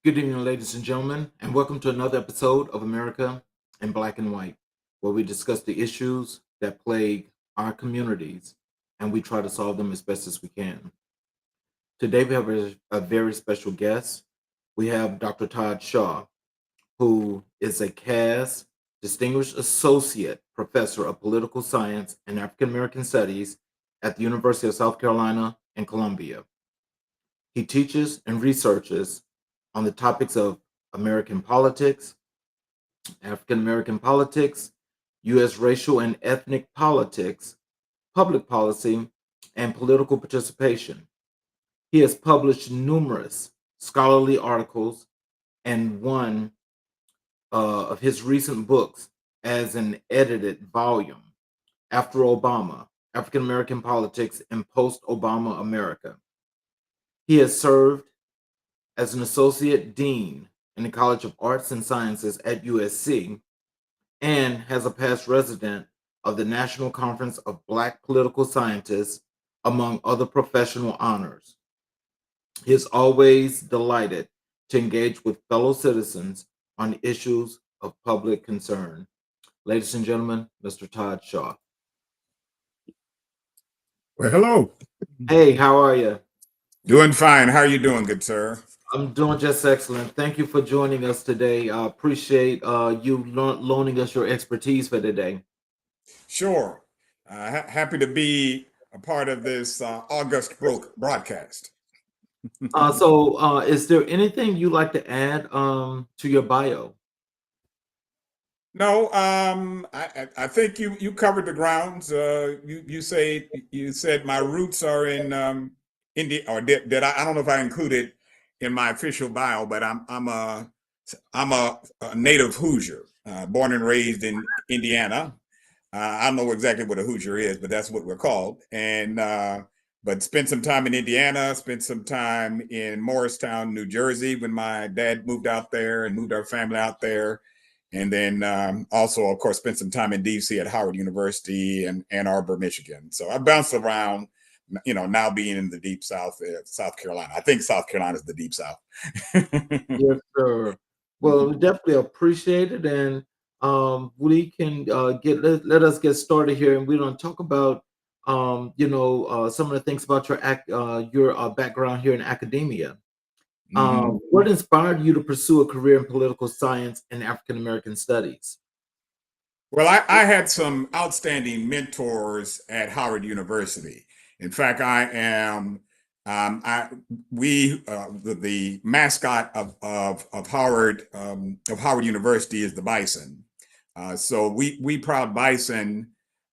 Good evening, ladies and gentlemen, and welcome to another episode of America in Black and White, where we discuss the issues that plague our communities and we try to solve them as best as we can. Today, we have a very special guest. We have Dr. Todd Shaw, who is a CAS Distinguished Associate Professor of Political Science and African American Studies at the University of South Carolina in Columbia. He teaches and researches on the topics of American politics, African American politics, U.S. racial and ethnic politics, public policy, and political participation. He has published numerous scholarly articles, and one of his recent books as an edited volume, After Obama, African American Politics in Post Obama America. He has served as an associate dean in the College of Arts and Sciences at USC and has a past resident of the National Conference of Black Political Scientists, among other professional honors. He is always delighted to engage with fellow citizens on issues of public concern. Ladies and gentlemen, Mr. Todd Shaw. Well, hello. Hey, how are you? Doing fine. How are you doing, good sir? I'm doing just excellent. Thank you for joining us today. I appreciate you loaning us your expertise for today. Sure. Happy to be a part of this August broadcast. Is there anything you'd like to add to your bio? No, I think you covered the grounds. You said my roots are in India, or did I? I don't know if I included in my official bio, but I'm a native Hoosier, born and raised in Indiana. I don't know exactly what a Hoosier is, but that's what we're called. And but spent some time in Indiana, spent some time in Morristown, New Jersey, when my dad moved out there and moved our family out there. And then also, of course, spent some time in DC at Howard University and Ann Arbor, Michigan. So I bounced around, now being in the deep South, South Carolina. I think South Carolina is the deep South. Yes, sir. Well, we definitely appreciate it, and we can let us get started here, and we're going to talk about some of the things about your background here in academia. What inspired you to pursue a career in political science and African American studies? Well, I had some outstanding mentors at Howard University. In fact, I am the mascot of Howard University is the bison. So we proud bison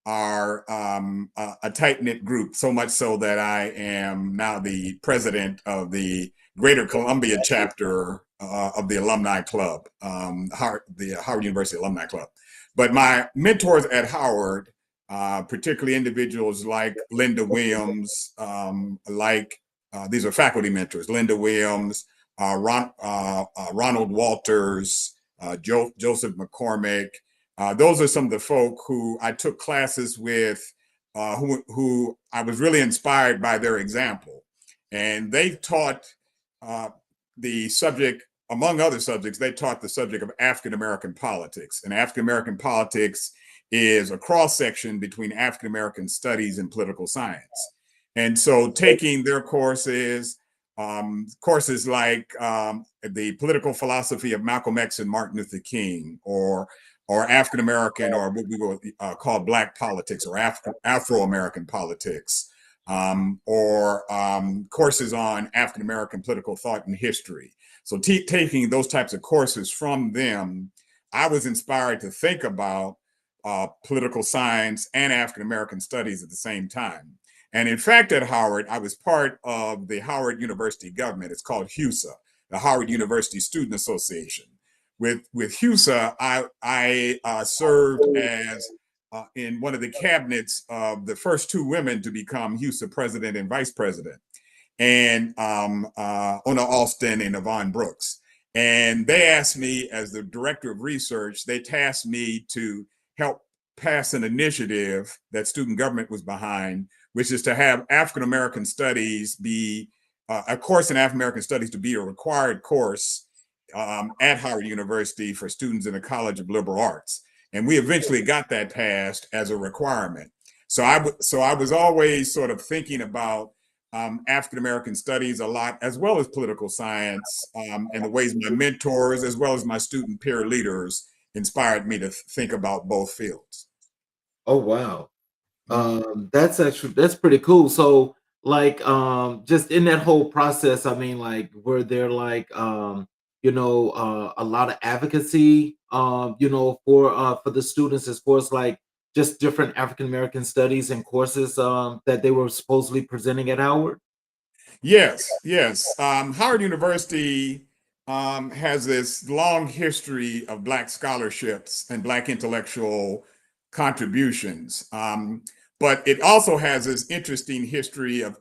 are a tight knit group. So much so that I am now the president of the Greater Columbia chapter of the Alumni Club, the Howard University Alumni Club. But my mentors at Howard, particularly individuals like Linda Williams, these are faculty mentors, Linda Williams, Ronald Walters, Joseph McCormick. Those are some of the folk who I took classes with, who I was really inspired by their example. And they taught the subject, among other subjects, they taught the subject of African American politics. And African American politics is a cross section between African American studies and political science. And so taking their courses like the political philosophy of Malcolm X and Martin Luther King, or African American, or what we will call Black politics, or Afro American politics, or courses on African American political thought and history. So taking those types of courses from them, I was inspired to think about political science and African American studies at the same time. And in fact, at Howard, I was part of the Howard University government. It's called HUSA, the Howard University Student Association. With HUSA, I served as in one of the cabinets of the first two women to become HUSA president and vice president, and Ona Alston and Yvonne Brooks. And they asked me, as the director of research, they tasked me to help pass an initiative that student government was behind, which is to have African American studies be a course in African American studies to be a required course at Howard University for students in the College of Liberal Arts. And we eventually got that passed as a requirement. So I was always sort of thinking about African American studies a lot, as well as political science, and the ways my mentors, as well as my student peer leaders, inspired me to think about both fields. Oh wow. That's pretty cool. So like just in that whole process, I mean, like were there like a lot of advocacy for the students as far as like just different African American studies and courses that they were supposedly presenting at Howard? Yes, yes. Howard University has this long history of Black scholarships and Black intellectual contributions. But it also has this interesting history of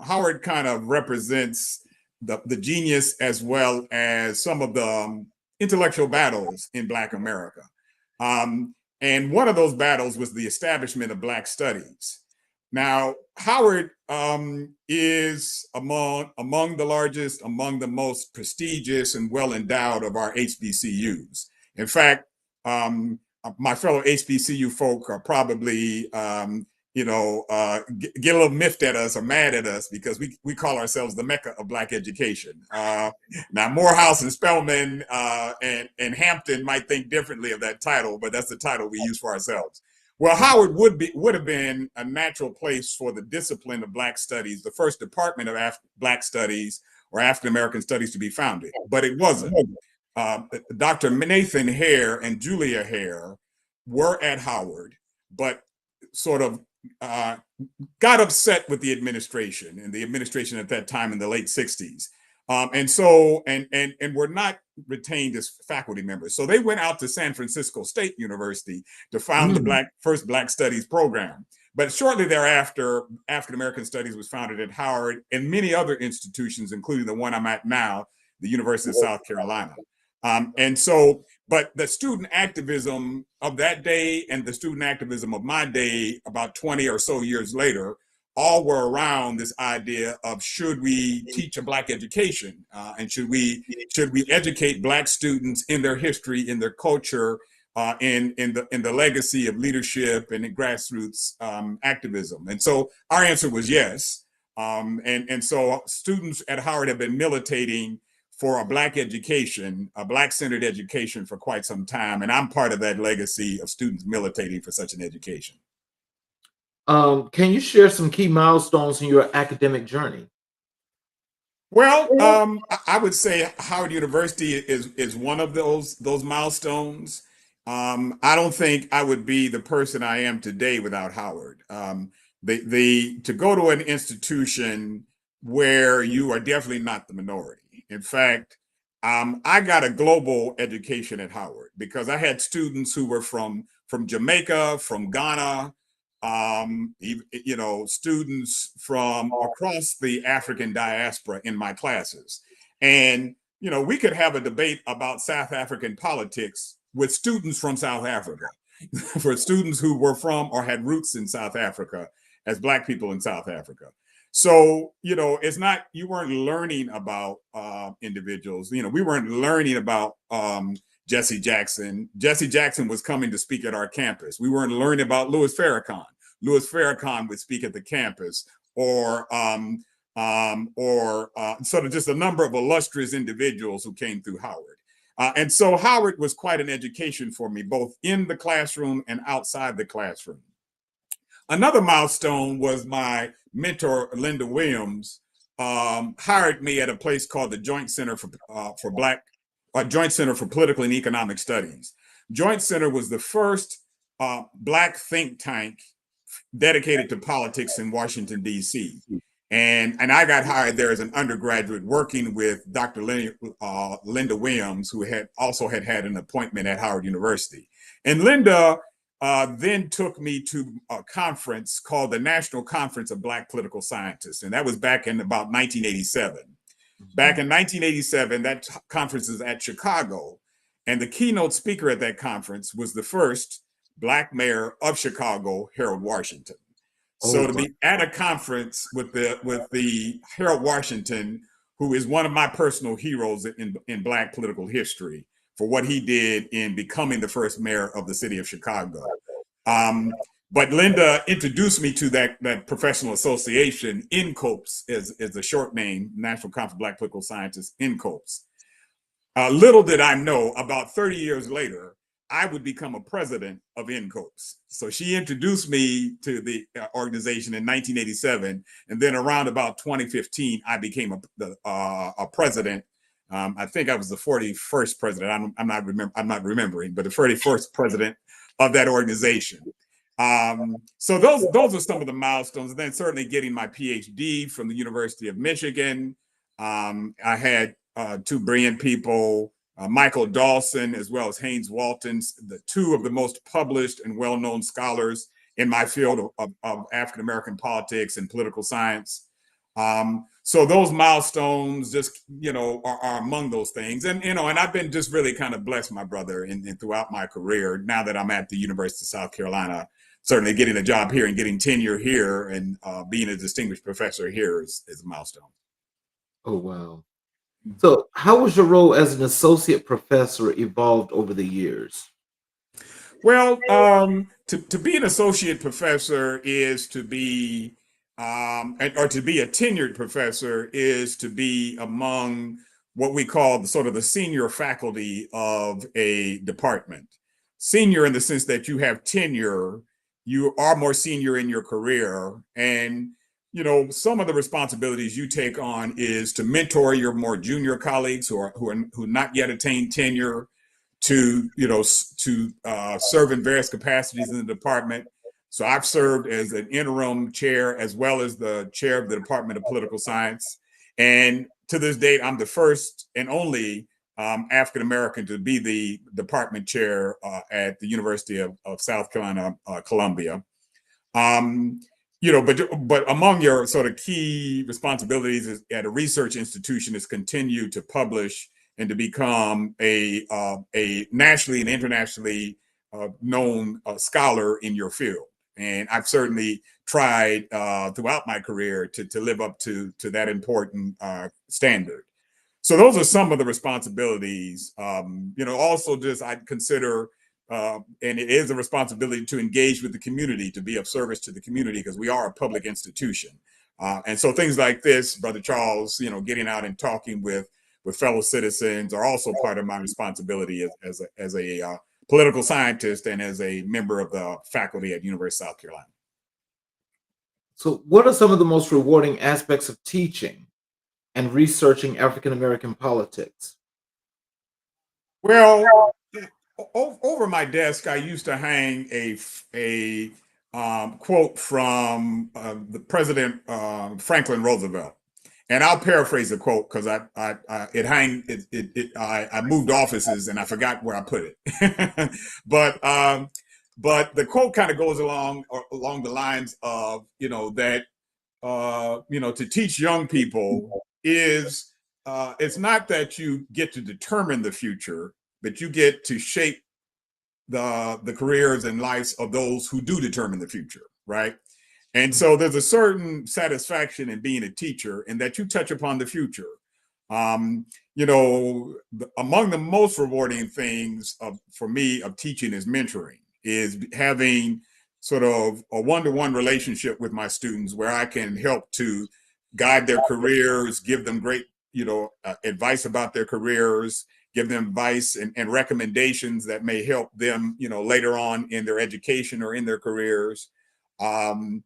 Howard kind of represents the genius as well as some of the intellectual battles in Black America. And one of those battles was the establishment of Black studies. Now, Howard is among the largest, among the most prestigious and well endowed of our HBCUs. In fact, my fellow HBCU folk are probably, get a little miffed at us or mad at us because we call ourselves the Mecca of Black education. Now, Morehouse and Spelman and Hampton might think differently of that title, but that's the title we use for ourselves. Well, Howard would have been a natural place for the discipline of Black studies, the first department of Black studies or African American studies to be founded, but it wasn't. Dr. Nathan Hare and Julia Hare were at Howard, but sort of got upset with the administration and the administration at that time in the late 60s. And were not retained as faculty members. So they went out to San Francisco State University to found the first Black Studies program. But shortly thereafter, African American Studies was founded at Howard and many other institutions, including the one I'm at now, the University of South Carolina. But the student activism of that day and the student activism of my day, about 20 or so years later, all were around this idea of should we teach a Black education, and should we educate Black students in their history, in their culture, in the legacy of leadership and in grassroots activism. And so our answer was yes. And so students at Howard have been militating for a Black education, a Black-centered education for quite some time, and I'm part of that legacy of students militating for such an education. Can you share some key milestones in your academic journey? Well, I would say Howard University is one of those milestones. I don't think I would be the person I am today without Howard. To go to an institution where you are definitely not the minority. In fact, I got a global education at Howard because I had students who were from Jamaica, from Ghana, students from across the African diaspora in my classes. And, we could have a debate about South African politics with students from South Africa, for students who were from or had roots in South Africa as Black people in South Africa. So, it's not, you weren't learning about individuals, we weren't learning about Jesse Jackson. Jesse Jackson was coming to speak at our campus. We weren't learning about Louis Farrakhan. Louis Farrakhan would speak at the campus, or sort of just a number of illustrious individuals who came through Howard. And so Howard was quite an education for me, both in the classroom and outside the classroom. Another milestone was my mentor, Linda Williams, hired me at a place called the Joint Center for Political and Economic Studies. Joint Center was the first Black think tank dedicated to politics in Washington, D.C. And I got hired there as an undergraduate working with Dr. Linda Williams, who had an appointment at Howard University. And Linda then took me to a conference called the National Conference of Black Political Scientists. And that was back in about 1987. Back in 1987, that conference is at Chicago. And the keynote speaker at that conference was the first Black mayor of Chicago, Harold Washington. So to be at a conference with the Harold Washington, who is one of my personal heroes in Black political history for what he did in becoming the first mayor of the city of Chicago. But Linda introduced me to that professional association, NCOPS is the short name, National Council of Black Political Scientists, NCOPS. Little did I know, about 30 years later, I would become a president of NCOPS. So she introduced me to the organization in 1987, and then around about 2015, I became a president. I think I was the 41st president. I'm not remembering, but the 41st president of that organization. So those are some of the milestones. And then certainly getting my PhD from the University of Michigan. I had two brilliant people, Michael Dawson, as well as Haynes Walton, the two of the most published and well-known scholars in my field of African-American politics and political science. So those milestones just, are among those things. And, and I've been just really kind of blessed, my brother, and throughout my career, now that I'm at the University of South Carolina, certainly getting a job here and getting tenure here and being a distinguished professor here is a milestone. Oh, wow. So how was your role as an associate professor evolved over the years? Well, to be an associate professor is to be, or to be a tenured professor is to be among what we call the senior faculty of a department. Senior in the sense that you have tenure, you are more senior in your career, and some of the responsibilities you take on is to mentor your more junior colleagues who not yet attained tenure, to serve in various capacities in the department. So I've served as an interim chair as well as the chair of the Department of Political Science, and to this date, I'm the first and only African American to be the department chair at the University of South Carolina, Columbia. But among your sort of key responsibilities at a research institution is continue to publish and to become a nationally and internationally known scholar in your field. And I've certainly tried throughout my career to live up to that important standard. So those are some of the responsibilities. Also just I'd consider, and it is a responsibility to engage with the community, to be of service to the community, because we are a public institution. And so things like this, Brother Charles, getting out and talking with fellow citizens are also part of my responsibility as a political scientist and as a member of the faculty at University of South Carolina. So what are some of the most rewarding aspects of teaching and researching African American politics? Well, over my desk, I used to hang a quote from the President Franklin Roosevelt, and I'll paraphrase the quote because I moved offices and I forgot where I put it, but the quote kind of goes along the lines of that to teach young people is it's not that you get to determine the future, but you get to shape the careers and lives of those who do determine the future, right? And so there's a certain satisfaction in being a teacher in that you touch upon the future. Among the most rewarding things for me of teaching is mentoring, is having sort of a one-to-one relationship with my students where I can help to guide their careers, give them great, advice about their careers, give them advice and recommendations that may help them, later on in their education or in their careers. But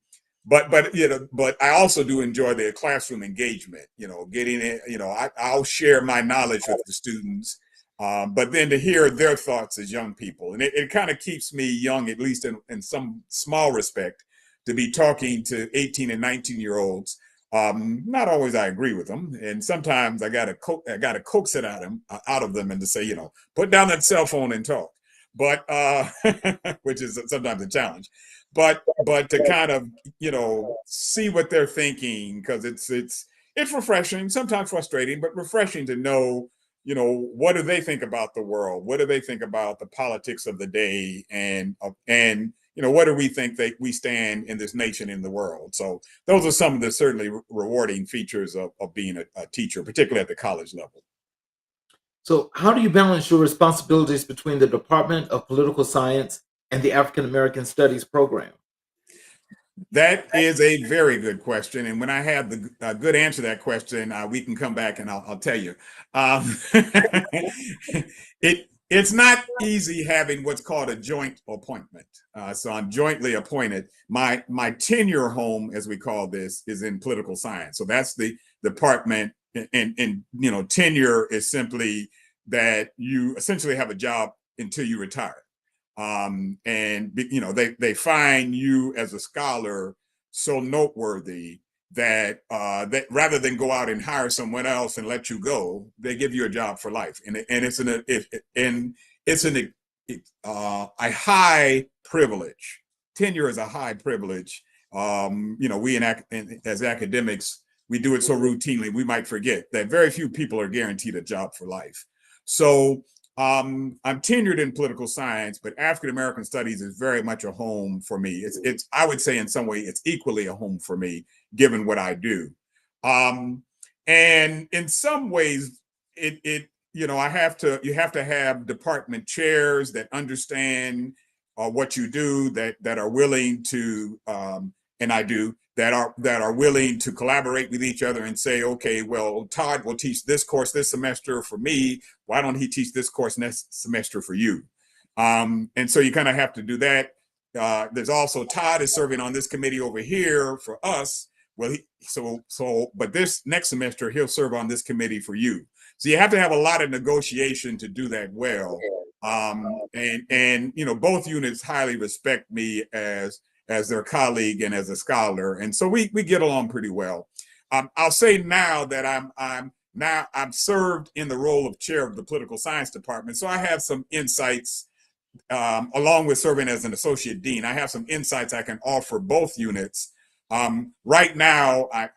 I also do enjoy the classroom engagement, getting it, I'll share my knowledge with the students, but then to hear their thoughts as young people. And it kind of keeps me young, at least in some small respect, to be talking to 18 and 19-year-olds. Not always I agree with them, and sometimes I gotta coax it out of them and to say, put down that cell phone and talk. But which is sometimes a challenge. But to kind of see what they're thinking, because it's refreshing, sometimes frustrating, but refreshing to know what do they think about the world, what do they think about the politics of the day, and what do we think that we stand in this nation, in the world? So those are some of the certainly rewarding features of being a teacher, particularly at the college level. So, how do you balance your responsibilities between the Department of Political Science and the African American Studies program? That is a very good question, and when I have the good answer to that question, we can come back and I'll tell you. Um, it's not easy having what's called a joint appointment. So I'm jointly appointed. My tenure home, as we call this, is in political science. So that's the department, and tenure is simply that you essentially have a job until you retire. And they find you as a scholar so noteworthy that that rather than go out and hire someone else and let you go, they give you a job for life, and it's a high privilege. Tenure is a high privilege. We as academics, we do it so routinely we might forget that very few people are guaranteed a job for life. So I'm tenured in political science, but African American studies is very much a home for me. It's I would say in some way it's equally a home for me, given what I do. And in some ways, you have to have department chairs that understand what you do, that are willing to, and I do, that are willing to collaborate with each other and say, okay, well, Todd will teach this course this semester for me. Why don't he teach this course next semester for you? And so you kind of have to do that. There's also Todd is serving on this committee over here for us. Well, but this next semester he'll serve on this committee for you. So you have to have a lot of negotiation to do that well. And both units highly respect me as their colleague and as a scholar, and so we get along pretty well. I'll say now that I'm served in the role of chair of the political science department, so I have some insights, along with serving as an associate dean. I have some insights I can offer both units. Right now, I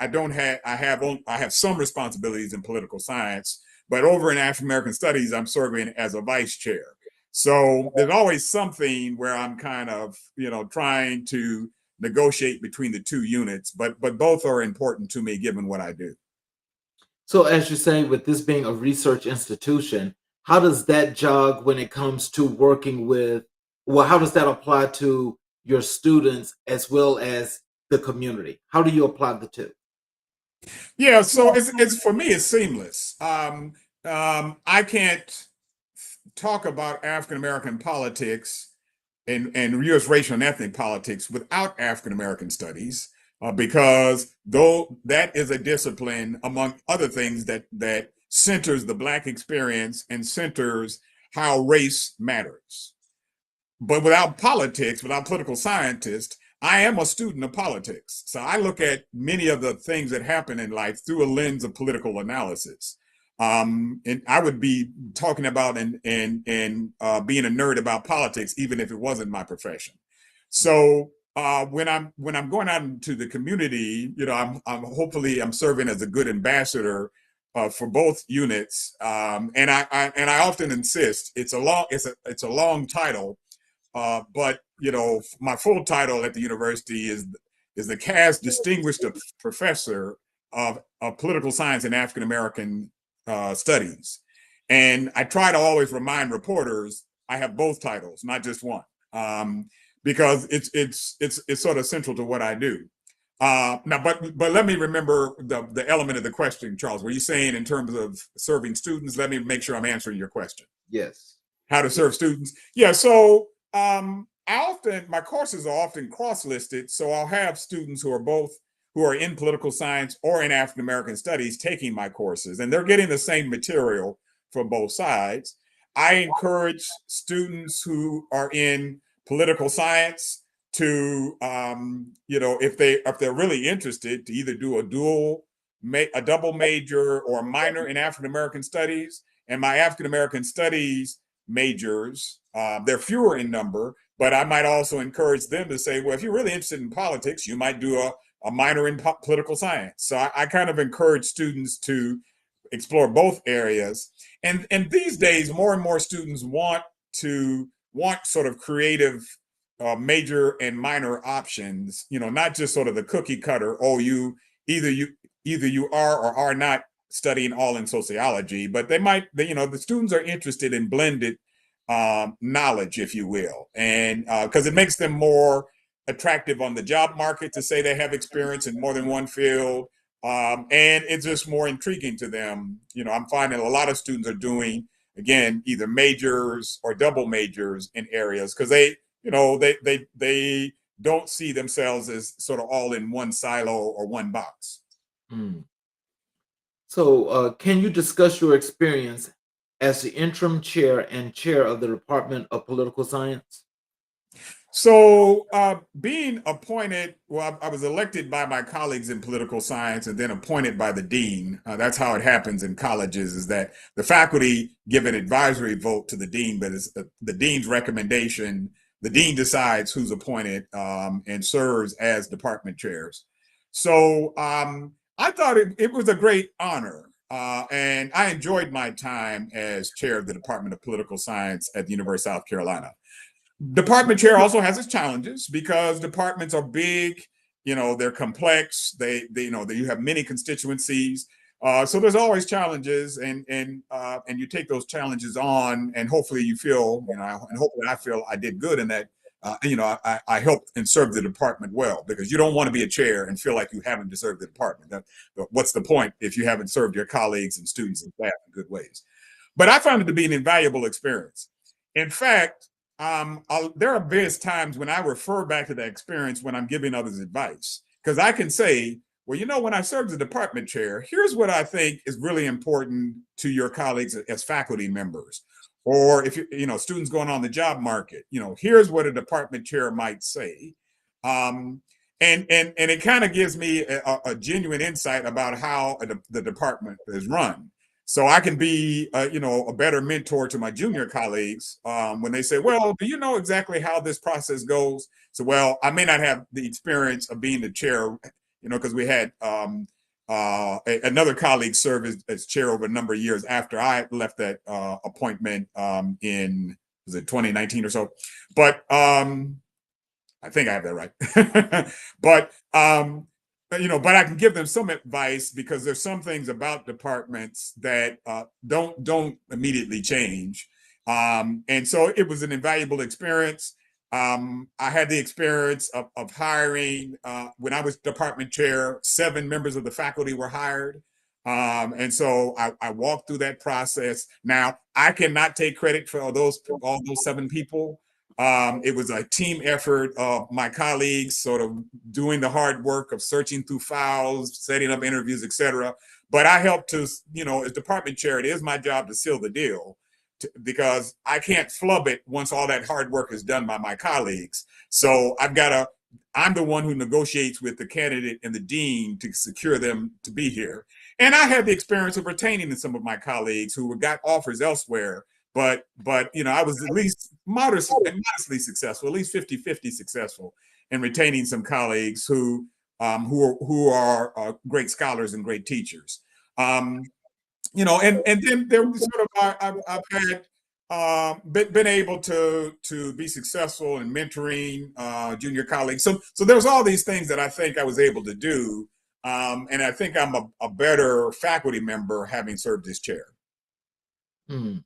have some responsibilities in political science, but over in African American Studies, I'm serving as a vice chair. So there's always something where I'm kind of, trying to negotiate between the two units, but both are important to me given what I do. So, as you say, with this being a research institution, how does that jog when it comes to working with, well, how does that apply to your students as well as the community? How do you apply the two? Yeah, so it's for me, it's seamless. I can't talk about African American politics and U.S. racial and ethnic politics without African American studies, because though that is a discipline, among other things, that centers the Black experience and centers how race matters. But without politics, without political scientists, I am a student of politics. So I look at many of the things that happen in life through a lens of political analysis. And I would be talking about and being a nerd about politics, even if it wasn't my profession. So when I'm going out into the community, I'm hopefully I'm serving as a good ambassador for both units. And I often insist it's a long title, but my full title at the university is the Cass Distinguished Professor of Political Science and African American Studies. And I try to always remind reporters I have both titles, not just one, because it's sort of central to what I do. Now, but let me remember the element of the question, Charles. Were you saying in terms of serving students? Let me make sure I'm answering your question. Yes. How to serve students? Yeah. So my courses are often cross-listed, so I'll have students who are in political science or in African American studies taking my courses, and they're getting the same material from both sides. I encourage students who are in political science to, if they're really interested, to either do a double major or a minor in African American studies. And my African American studies majors, they're fewer in number, but I might also encourage them to say, well, if you're really interested in politics, you might do a minor in political science. So I kind of encourage students to explore both areas. And these days, more and more students want sort of creative major and minor options, not just sort of the cookie cutter, oh, either you either you are or are not studying all in sociology, but the students are interested in blended knowledge, if you will, and because it makes them more attractive on the job market to say they have experience in more than one field. And it's just more intriguing to them. I'm finding a lot of students are doing, again, either majors or double majors in areas because they don't see themselves as sort of all in one silo or one box. Mm. So, can you discuss your experience as the interim chair and chair of the Department of Political Science? So, being appointed, well, I was elected by my colleagues in political science and then appointed by the dean. That's how it happens in colleges, is that the faculty give an advisory vote to the dean, but it's the dean's recommendation. The dean decides who's appointed and serves as department chairs. So, I thought it was a great honor. And I enjoyed my time as chair of the Department of Political Science at the University of South Carolina. Department chair also has its challenges because departments are big, they're complex, you have many constituencies, so there's always challenges, and you take those challenges on, and hopefully you feel, and hopefully I feel I did good in that. I helped and served the department well, because you don't want to be a chair and feel like you haven't served the department. What's the point if you haven't served your colleagues and students and staff in good ways? But I found it to be an invaluable experience. In fact, there are various times when I refer back to that experience when I'm giving others advice, because I can say, well, when I served as department chair, here's what I think is really important to your colleagues as faculty members. Or if students going on the job market, here's what a department chair might say. And it kind of gives me a genuine insight about how the department is run. So I can be, a better mentor to my junior colleagues when they say, well, do you know exactly how this process goes? So, well, I may not have the experience of being the chair, because we had another colleague serve as chair over a number of years after I left that appointment was it 2019 or so? But I think I have that right. But but I can give them some advice, because there's some things about departments that don't immediately change. And so it was an invaluable experience. I had the experience of hiring, when I was department chair, 7 members of the faculty were hired. And so I walked through that process. Now, I cannot take credit for all those 7 people. It was a team effort of my colleagues sort of doing the hard work of searching through files, setting up interviews, etc. But I helped to, as department chair, it is my job to seal the deal, because I can't flub it once all that hard work is done by my colleagues. So I'm the one who negotiates with the candidate and the dean to secure them to be here. And I had the experience of retaining some of my colleagues who got offers elsewhere. But I was at least modestly successful, at least 50-50 successful in retaining some colleagues who are great scholars and great teachers. And then there was sort of I've had been able to be successful in mentoring junior colleagues. So there's all these things that I think I was able to do, and I think I'm a better faculty member having served as chair. Hmm.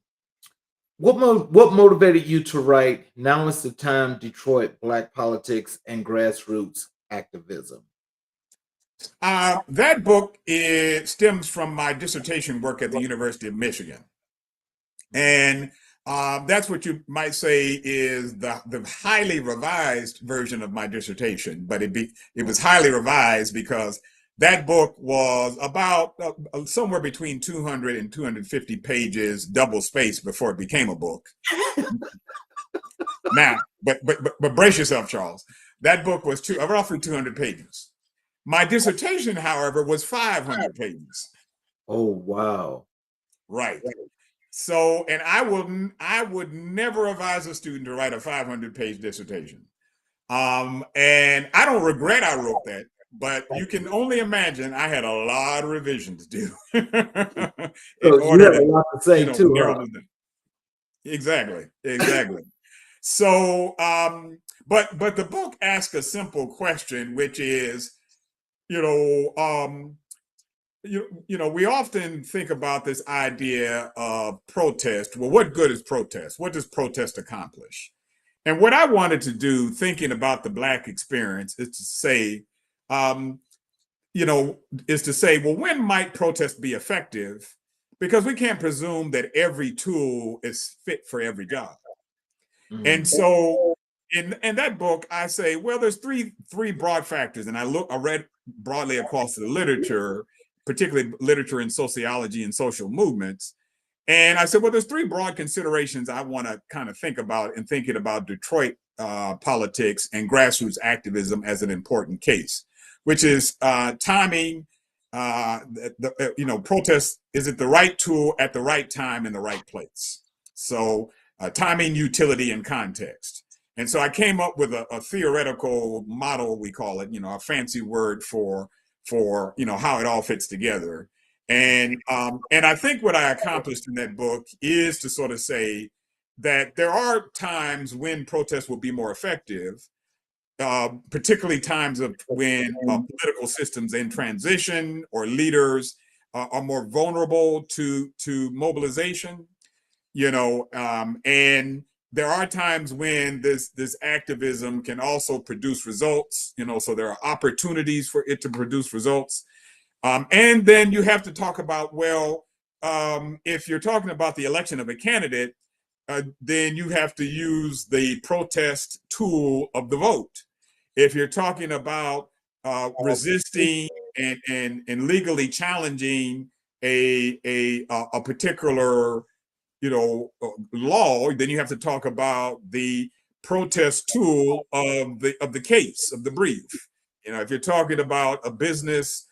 What motivated you to write "Now Is the Time: Detroit Black Politics and Grassroots Activism"? That book stems from my dissertation work at the University of Michigan. And that's what you might say is the highly revised version of my dissertation. But it was highly revised because that book was about somewhere between 200 and 250 pages, double spaced, before it became a book. Now, but brace yourself, Charles. That book was roughly 200 pages. My dissertation, however, was 500 pages. Oh, wow. Right. So, and I would never advise a student to write a 500-page dissertation. And I don't regret I wrote that, but you can only imagine I had a lot of revisions to do in So you order have a lot to say too, narrow huh? this down. Exactly. So, but the book asks a simple question, which is, you know, we often think about this idea of protest. Well, what good is protest? What does protest accomplish? And what I wanted to do, thinking about the Black experience, is to say, um, well, when might protest be effective? Because we can't presume that every tool is fit for every job. And Mm. so in that book, I say, well, there's three broad factors. And I read broadly across the literature, particularly literature in sociology and social movements. And I said, well, there's three broad considerations I want to kind of think about in thinking about Detroit politics and grassroots activism as an important case, which is timing. Protest, is it the right tool at the right time in the right place? So timing, utility, and context. And so I came up with a theoretical model, we call it, a fancy word for how it all fits together. And I think what I accomplished in that book is to sort of say that there are times when protests will be more effective, particularly times of when political systems in transition or leaders are more vulnerable to mobilization. And there are times when this activism can also produce results. So there are opportunities for it to produce results. And then you have to talk about, well, if you're talking about the election of a candidate, then you have to use the protest tool of the vote. If you're talking about resisting and legally challenging a particular law, then you have to talk about the protest tool of the case, of the brief. If you're talking about a business,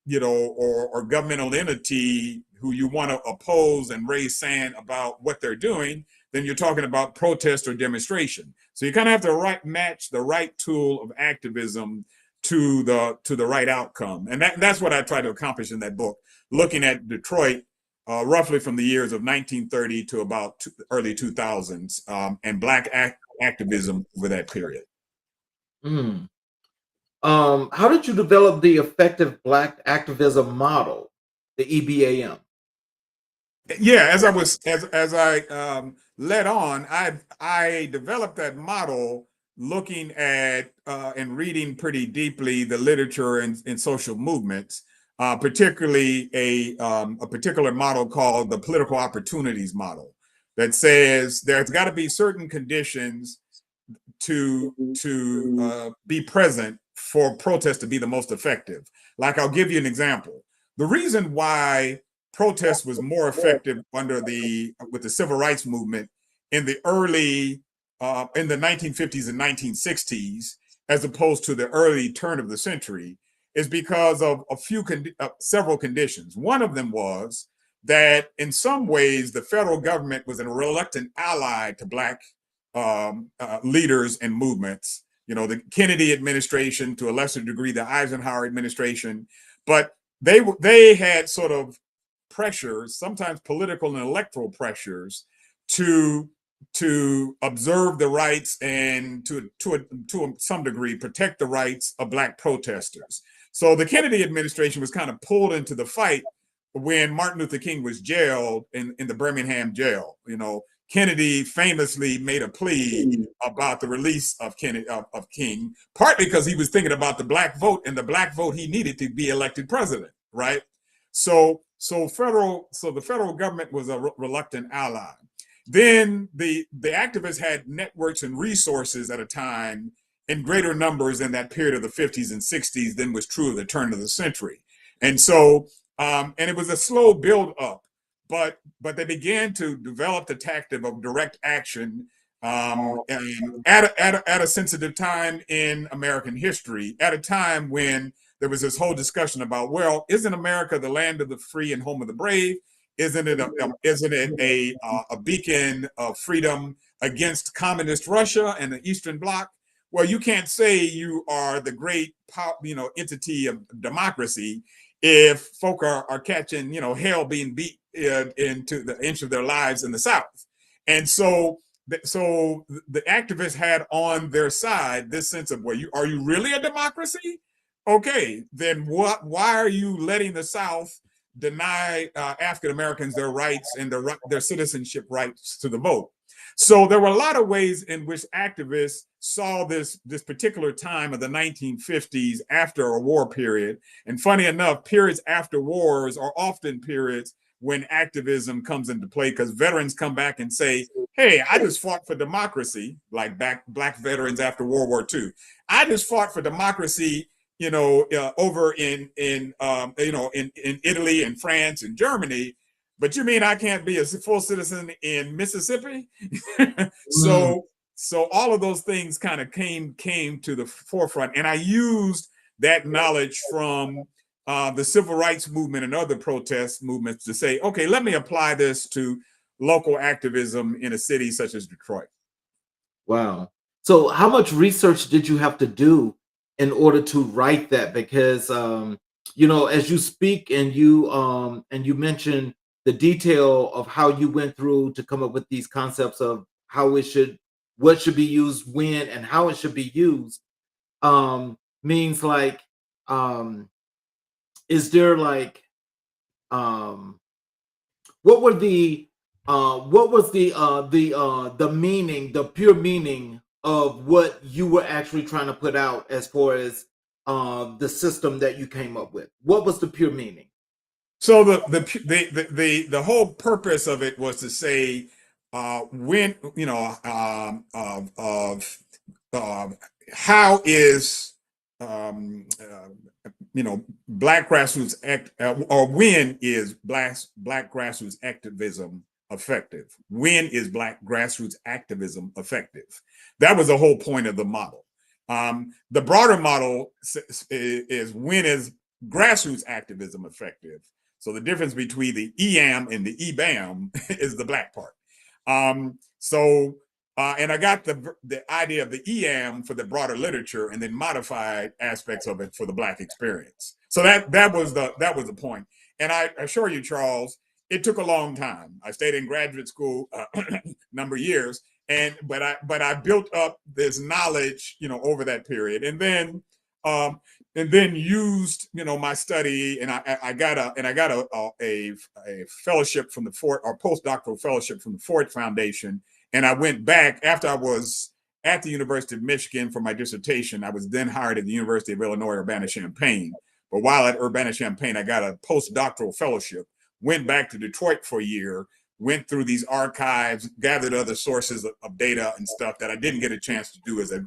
or governmental entity who you want to oppose and raise sand about what they're doing, then you're talking about protest or demonstration. So you kind of have to match the right tool of activism to the right outcome. And that's what I try to accomplish in that book, looking at Detroit roughly from the years of 1930 to about early 2000s, and Black activism over that period. Mm. How did you develop the effective Black activism model, the EBAM? Yeah, as I led on, I developed that model looking at and reading pretty deeply the literature in social movements, particularly a particular model called the political opportunities model, that says there's got to be certain conditions to be present for protest to be the most effective. Like, I'll give you an example. The reason why protest was more effective with the civil rights movement in the early in the 1950s and 1960s, as opposed to the early turn of the century, is because of several conditions. One of them was that in some ways the federal government was a reluctant ally to Black leaders and movements. The Kennedy administration, to a lesser degree the Eisenhower administration, but they had sort of pressures, sometimes political and electoral pressures, to observe the rights and to some degree protect the rights of Black protesters. So the Kennedy administration was kind of pulled into the fight when Martin Luther King was jailed in the Birmingham jail. Kennedy famously made a plea about the release of King, partly because he was thinking about the Black vote and the Black vote he needed to be elected president, right? So the federal government was a reluctant ally. Then the activists had networks and resources at a time in greater numbers in that period of the 50s and 60s than was true of the turn of the century. And so, and it was a slow build up, but they began to develop the tactic of direct action at a sensitive time in American history, at a time when there was this whole discussion about, well, isn't America the land of the free and home of the brave? Isn't it a beacon of freedom against communist Russia and the Eastern Bloc? Well, you can't say you are the great entity of democracy if folk are catching hell being beat into the inch of their lives in the South. And so so the activists had on their side this sense of, well, are you really a democracy? Okay, then why are you letting the South deny African Americans their rights and their citizenship rights to the vote? So there were a lot of ways in which activists saw this particular time of the 1950s after a war period. And funny enough, periods after wars are often periods when activism comes into play, because veterans come back and say, hey, I just fought for democracy, like black veterans after World War II. I just fought for democracy, over in Italy and France and Germany. But you mean I can't be a full citizen in Mississippi? Mm. So all of those things kind of came to the forefront, and I used that knowledge from the civil rights movement and other protest movements to say, okay, let me apply this to local activism in a city such as Detroit. Wow. So how much research did you have to do in order to write that? Because as you speak and you mention the detail of how you went through to come up with these concepts of what should be used when and how it should be used, means like, is there like, um what were the what was the meaning, the pure meaning of what you were actually trying to put out as far as the system that you came up with? What was the pure meaning? So the whole purpose of it was to say, when of how is black grassroots or when is black grassroots activism effective? When is black grassroots activism effective? That was the whole point of the model. The broader model is when is grassroots activism effective? So the difference between the EAM and the EBAM is the black part. And I got the idea of the EAM for the broader literature, and then modified aspects of it for the black experience. So that was the point. And I assure you, Charles, it took a long time. I stayed in graduate school number of years, but I built up this knowledge, over that period, and then used my study, and I got a fellowship from the Ford, or postdoctoral fellowship from the Ford Foundation. And I went back after I was at the University of Michigan for my dissertation. I was then hired at the University of Illinois Urbana-Champaign. But while at Urbana-Champaign, I got a postdoctoral fellowship, went back to Detroit for a year, went through these archives, gathered other sources of data and stuff that I didn't get a chance to do as a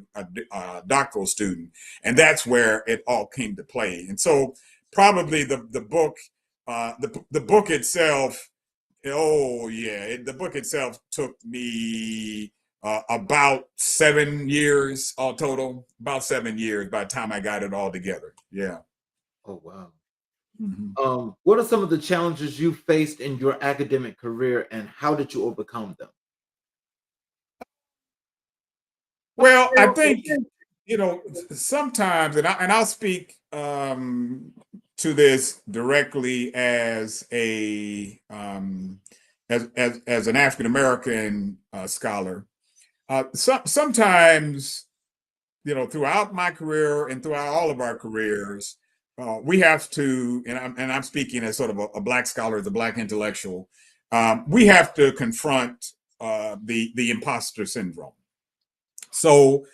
doctoral student. And that's where it all came to play. And so probably the book, the book itself, oh yeah, the book itself took me about 7 years all total, about 7 years by the time I got it all together. Yeah. Oh wow. Mm-hmm. What are some of the challenges you faced in your academic career, and how did you overcome them? Well, I think sometimes, and I'll speak to this directly as a as an African American scholar. Sometimes, throughout my career and throughout all of our careers, we have to, and I'm speaking as sort of a black scholar, as a black intellectual, we have to confront the imposter syndrome. So,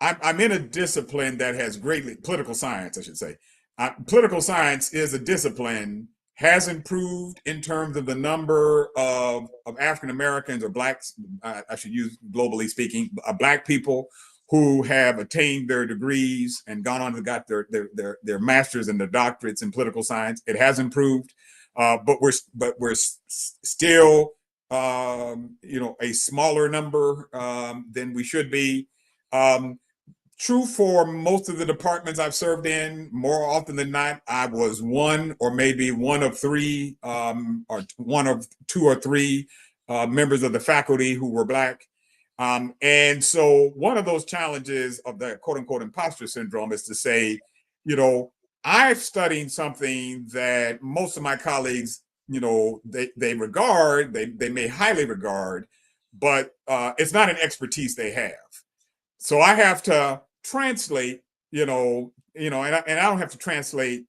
I'm in a discipline that has greatly, political science, I should say. Political science is a discipline, has improved in terms of the number of African Americans or blacks, I should use globally speaking, black people who have attained their degrees and gone on and got their masters and their doctorates in political science. It has improved, but we're still a smaller number than we should be. True for most of the departments I've served in. More often than not, I was one or maybe one of three, or one of two or three members of the faculty who were black. And so one of those challenges of the quote unquote imposter syndrome is to say, I've studied something that most of my colleagues, they may highly regard, but it's not an expertise they have. So I have to translate, and I don't have to translate,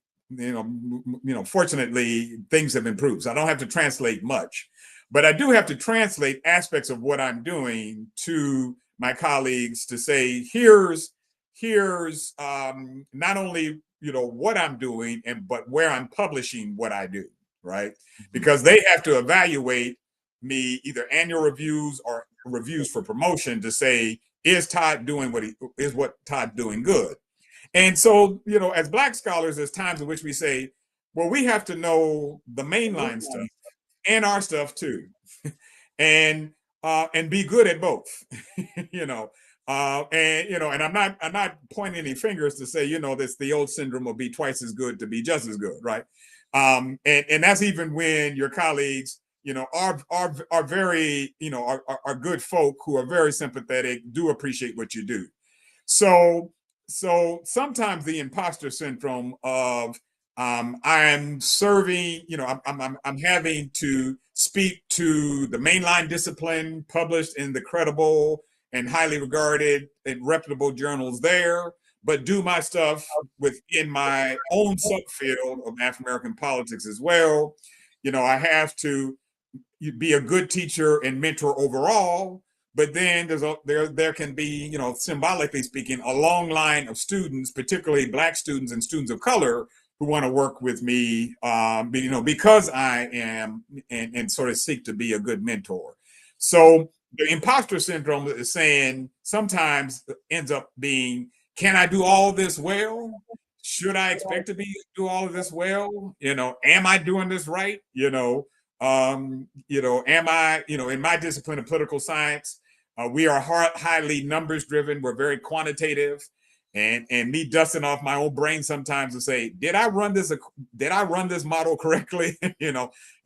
fortunately things have improved. So I don't have to translate much, but I do have to translate aspects of what I'm doing to my colleagues to say, here's not only, what I'm doing but where I'm publishing what I do, right? Because they have to evaluate me, either annual reviews or reviews for promotion, to say, is Todd doing what Todd doing good? And so, as Black scholars, there's times in which we say, well, we have to know the mainline stuff and our stuff too, and be good at both, and I'm not pointing any fingers to say, this the old syndrome of be twice as good to be just as good, right? And that's even when your colleagues, are very, are good folk who are very sympathetic, do appreciate what you do. So sometimes the imposter syndrome of I'm serving, I'm having to speak to the mainline discipline published in the credible and highly regarded and reputable journals there, but do my stuff within my own subfield of African American politics as well. I have to be a good teacher and mentor overall, but then there can be, symbolically speaking, a long line of students, particularly Black students and students of color, who want to work with me, because I am and sort of seek to be a good mentor. So the imposter syndrome is saying sometimes ends up being, can I do all this well? Should I expect to do all of this well? Am I doing this right? Am I, in my discipline of political science, we are highly numbers driven. We're very quantitative, and me dusting off my own brain sometimes to say, did I run this model correctly?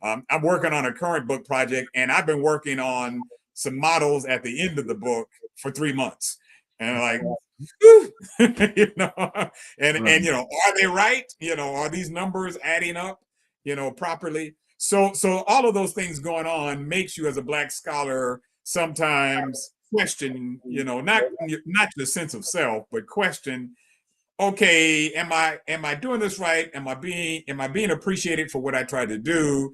I'm working on a current book project, and I've been working on some models at the end of the book for 3 months, and like, and are they right? Are these numbers adding up, properly? So all of those things going on makes you, as a Black scholar, sometimes question, not the sense of self, but question, okay, am I doing this right? Am I being appreciated for what I tried to do?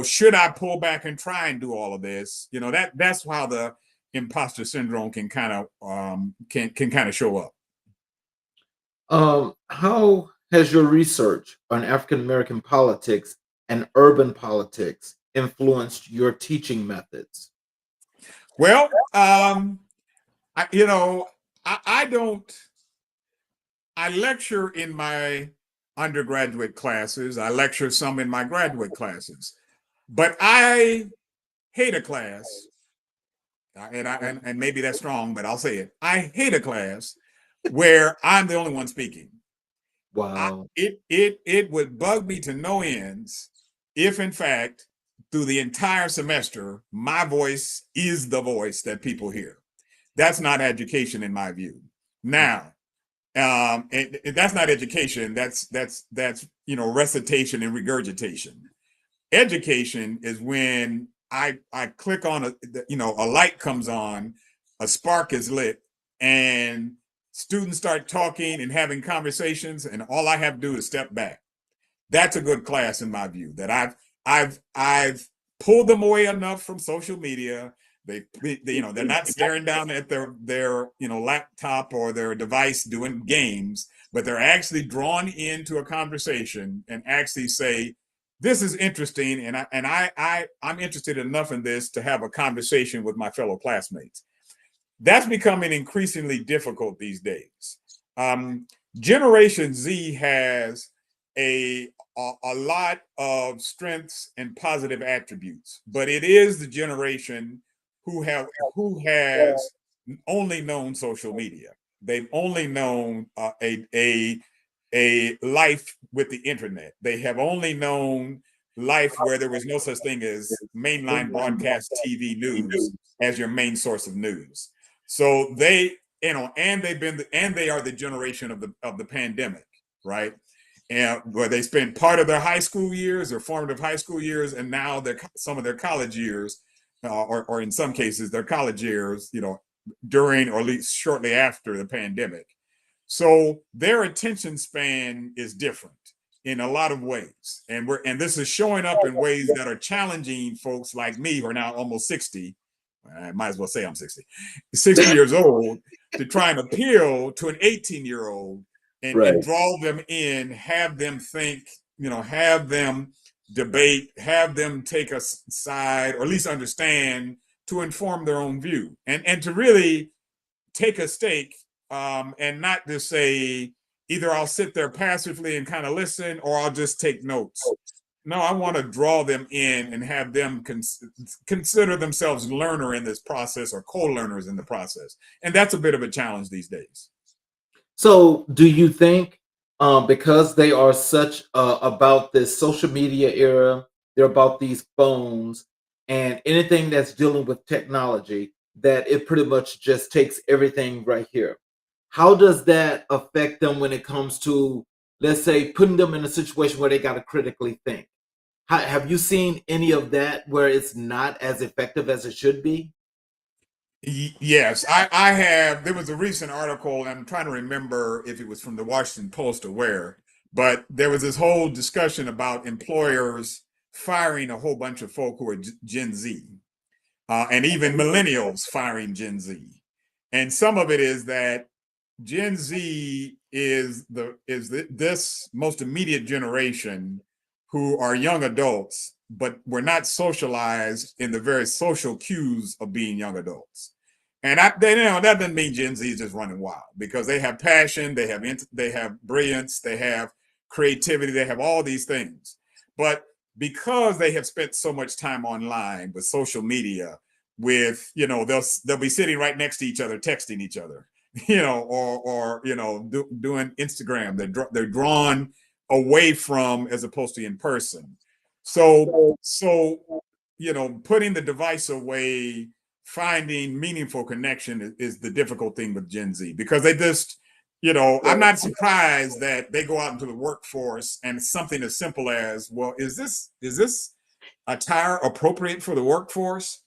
Should I pull back and try and do all of this? That's how the imposter syndrome can kind of show up. How has your research on African American politics and urban politics influenced your teaching methods? Well, I don't. I lecture in my undergraduate classes. I lecture some in my graduate classes, but I hate a class, and maybe that's strong, but I'll say it. I hate a class where I'm the only one speaking. Wow. It would bug me to no ends if, in fact, through the entire semester, my voice is the voice that people hear. That's not education, in my view. Now, and that's not education. That's recitation and regurgitation. Education is when I click on a light comes on, a spark is lit, and students start talking and having conversations, and all I have to do is step back. That's a good class in my view. That I've pulled them away enough from social media. They're not staring down at their laptop or their device doing games, but they're actually drawn into a conversation and actually say, this is interesting, and I'm interested enough in this to have a conversation with my fellow classmates. That's becoming increasingly difficult these days. Generation Z has a lot of strengths and positive attributes, but it is the generation who has only known social media. They've only known a life with the internet. They have only known life where there was no such thing as mainline broadcast TV news as your main source of news. So they, and they are the generation of the pandemic, right? And where they spent part of their high school years or formative high school years, and now some of their college years or in some cases, their college years, during or at least shortly after the pandemic. So their attention span is different in a lot of ways. And this is showing up in ways that are challenging folks like me who are now almost 60. I might as well say I'm 60 years old, to try and appeal to an 18-year-old and Right. draw them in, have them think, have them debate, have them take a side, or at least understand, to inform their own view, and to really take a stake, and not just say, either I'll sit there passively and kind of listen, or I'll just take notes. No, I want to draw them in and have them consider themselves learner in this process, or co-learners in the process. And that's a bit of a challenge these days. So, do you think, because they are such about this social media era, they're about these phones and anything that's dealing with technology, that it pretty much just takes everything right here? How does that affect them when it comes to, let's say, putting them in a situation where they got to critically think? Have you seen any of that where it's not as effective as it should be? Yes, I have. There was a recent article, and I'm trying to remember if it was from the Washington Post or where, but there was this whole discussion about employers firing a whole bunch of folk who are Gen Z, and even millennials firing Gen Z. And some of it is that Gen Z is this most immediate generation who are young adults, but were not socialized in the very social cues of being young adults. And that doesn't mean Gen Z is just running wild, because they have passion, they have brilliance, they have creativity, they have all these things. But because they have spent so much time online with social media, with they'll be sitting right next to each other, texting each other, or doing Instagram. They're drawn away from, as opposed to in person. So putting the device away, finding meaningful connection is the difficult thing with Gen Z, because they just, I'm not surprised that they go out into the workforce and something as simple as, well, is this attire appropriate for the workforce?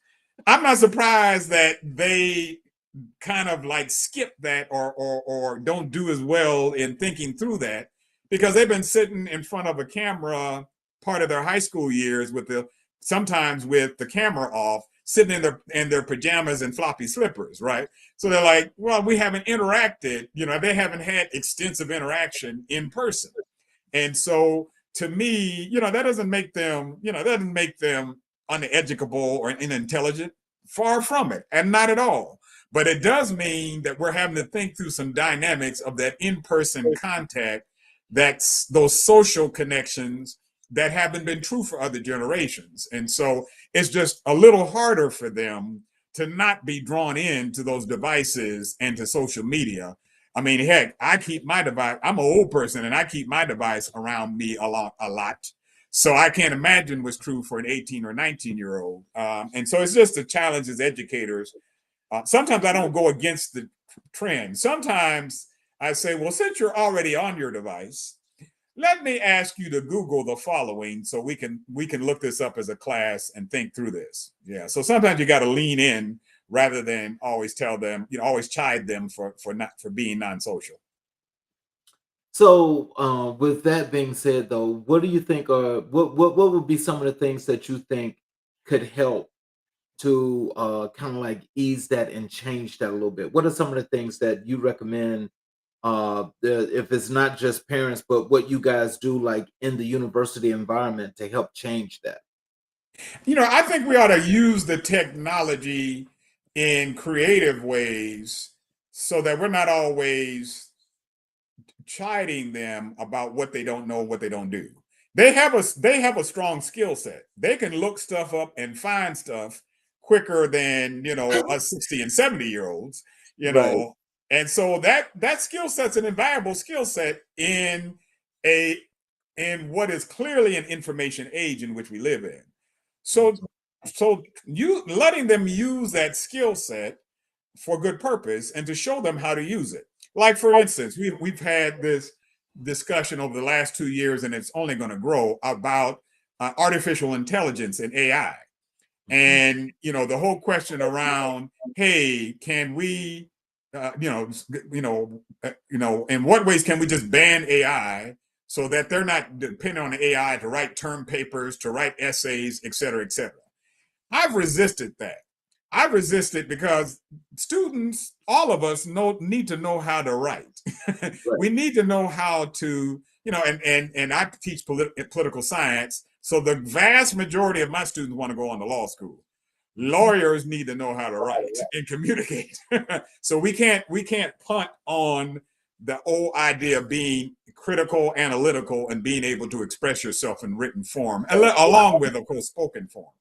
I'm not surprised that they kind of like skip that, or don't do as well in thinking through that, because they've been sitting in front of a camera part of their high school years, sometimes with the camera off, sitting in their pajamas and floppy slippers, right? So they're like, well, we haven't interacted, they haven't had extensive interaction in person. And so to me, that doesn't make them, uneducable or unintelligent. Far from it, and not at all. But it does mean that we're having to think through some dynamics of that in-person contact, that's those social connections that haven't been true for other generations. And so it's just a little harder for them to not be drawn into those devices and to social media. I mean, heck, I keep my device. I'm an old person, and I keep my device around me a lot. So I can't imagine what's true for an 18 or 19-year-old. And so it's just a challenge as educators. Sometimes I don't go against the trend. Sometimes I say, well, since you're already on your device, let me ask you to Google the following, so we can look this up as a class and think through this. Yeah. So sometimes you got to lean in rather than always tell them, always chide them for being non-social. So, with that being said, though, what do you think are what would be some of the things that you think could help to kind of like ease that and change that a little bit? What are some of the things that you recommend? If it's not just parents, but what you guys do, like in the university environment, to help change that? I think we ought to use the technology in creative ways, so that we're not always chiding them about what they don't know, what they don't do. They have a strong skill set. They can look stuff up and find stuff quicker than us 60 and 70-year-olds. Right. And so that skill set's an invaluable skill set a in what is clearly an information age in which we live in. So you letting them use that skill set for good purpose, and to show them how to use it. Like, for instance, we've had this discussion over the last 2 years, and it's only going to grow, about artificial intelligence and AI. And, the whole question around, hey, can we, in what ways can we just ban AI so that they're not dependent on the AI to write term papers, to write essays, et cetera, et cetera. I've resisted that. I've resisted because students, all of us need to know how to write. We need to know how to, and I teach political science. So the vast majority of my students want to go on to law school. Lawyers need to know how to write and communicate. So we can't punt on the old idea of being critical, analytical, and being able to express yourself in written form, along with, of course, spoken form.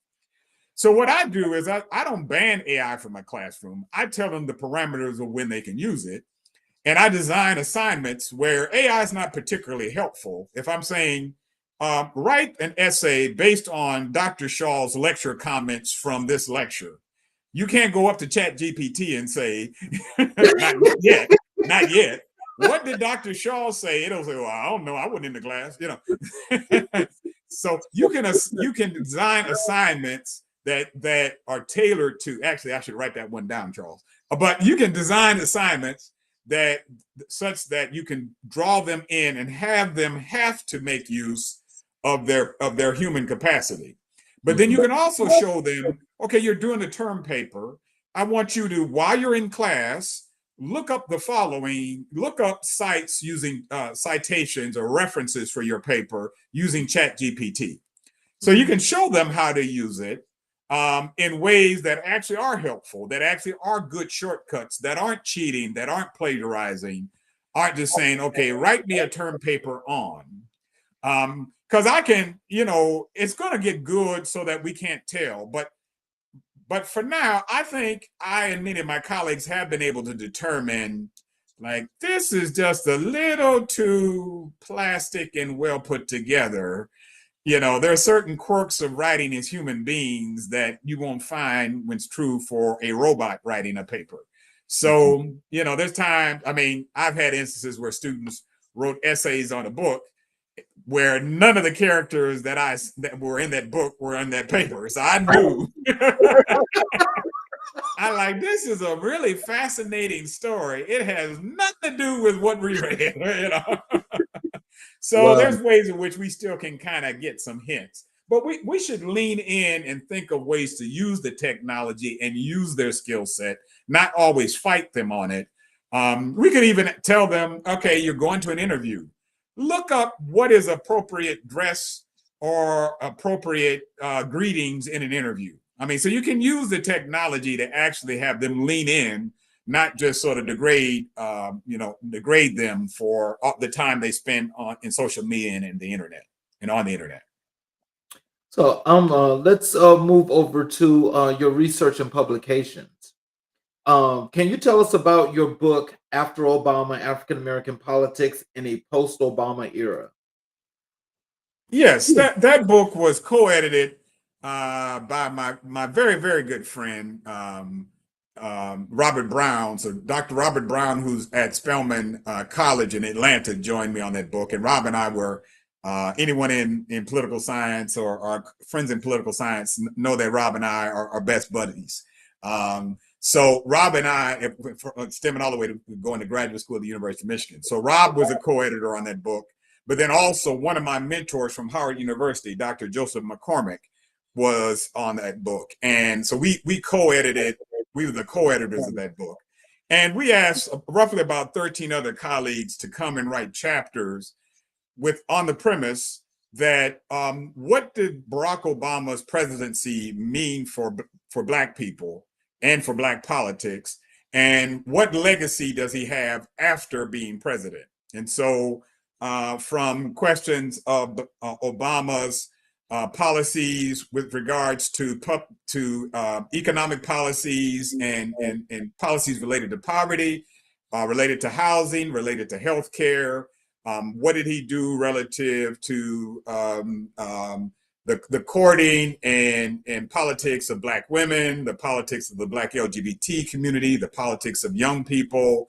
So what I do is I don't ban AI from my classroom. I tell them the parameters of when they can use it. And I design assignments where AI is not particularly helpful. If I'm saying, write an essay based on Dr. Shaw's lecture comments from this lecture, you can't go up to ChatGPT and say, not yet. What did Dr. Shaw say? It'll say, well, I don't know. I wasn't in the class, So you can design assignments that are tailored to, actually, I should write that one down, Charles. But you can design assignments that such that you can draw them in and have them have to make use of their human capacity. But then you can also show them, okay, you're doing a term paper. I want you to, while you're in class, look up the following, look up sites using citations or references for your paper using ChatGPT. So you can show them how to use it in ways that actually are helpful, that actually are good shortcuts, that aren't cheating, that aren't plagiarizing, aren't just saying, okay, write me a term paper on. Because I can, it's going to get good so that we can't tell. But for now, I think I and many of my colleagues have been able to determine, like, this is just a little too plastic and well put together. There are certain quirks of writing as human beings that you won't find when it's true for a robot writing a paper. So, there's time. I mean, I've had instances where students wrote essays on a book where none of the characters that were in that book were in that paper. So I knew. I like, this is a really fascinating story. It has nothing to do with what we read, So there's ways in which we still can kind of get some hints. But we should lean in and think of ways to use the technology and use their skill set, not always fight them on it. We could even tell them, okay, you're going to an interview. Look up what is appropriate dress or appropriate greetings in an interview. I mean, so you can use the technology to actually have them lean in, not just sort of degrade them for the time they spend in social media and the internet and on the internet. So let's move over to your research and publications. Can you tell us about your book, After Obama, African American Politics in a Post-Obama Era? Yes, that book was co-edited by my very, very good friend, Robert Brown. So Dr. Robert Brown, who's at Spelman College in Atlanta, joined me on that book. And Rob and I were, anyone in political science or our friends in political science know that Rob and I are best buddies. So Rob and I, stemming all the way to going to graduate school at the University of Michigan. So Rob was a co-editor on that book. But then also one of my mentors from Howard University, Dr. Joseph McCormick, was on that book. And so we co-edited, we were the co-editors of that book. And we asked roughly about 13 other colleagues to come and write chapters on the premise that what did Barack Obama's presidency mean for Black people and for Black politics? And what legacy does he have after being president? And so from questions of Obama's policies with regards to economic policies and policies related to poverty, related to housing, related to healthcare. What did he do relative to the courting and politics of Black women, the politics of the Black LGBT community, the politics of young people,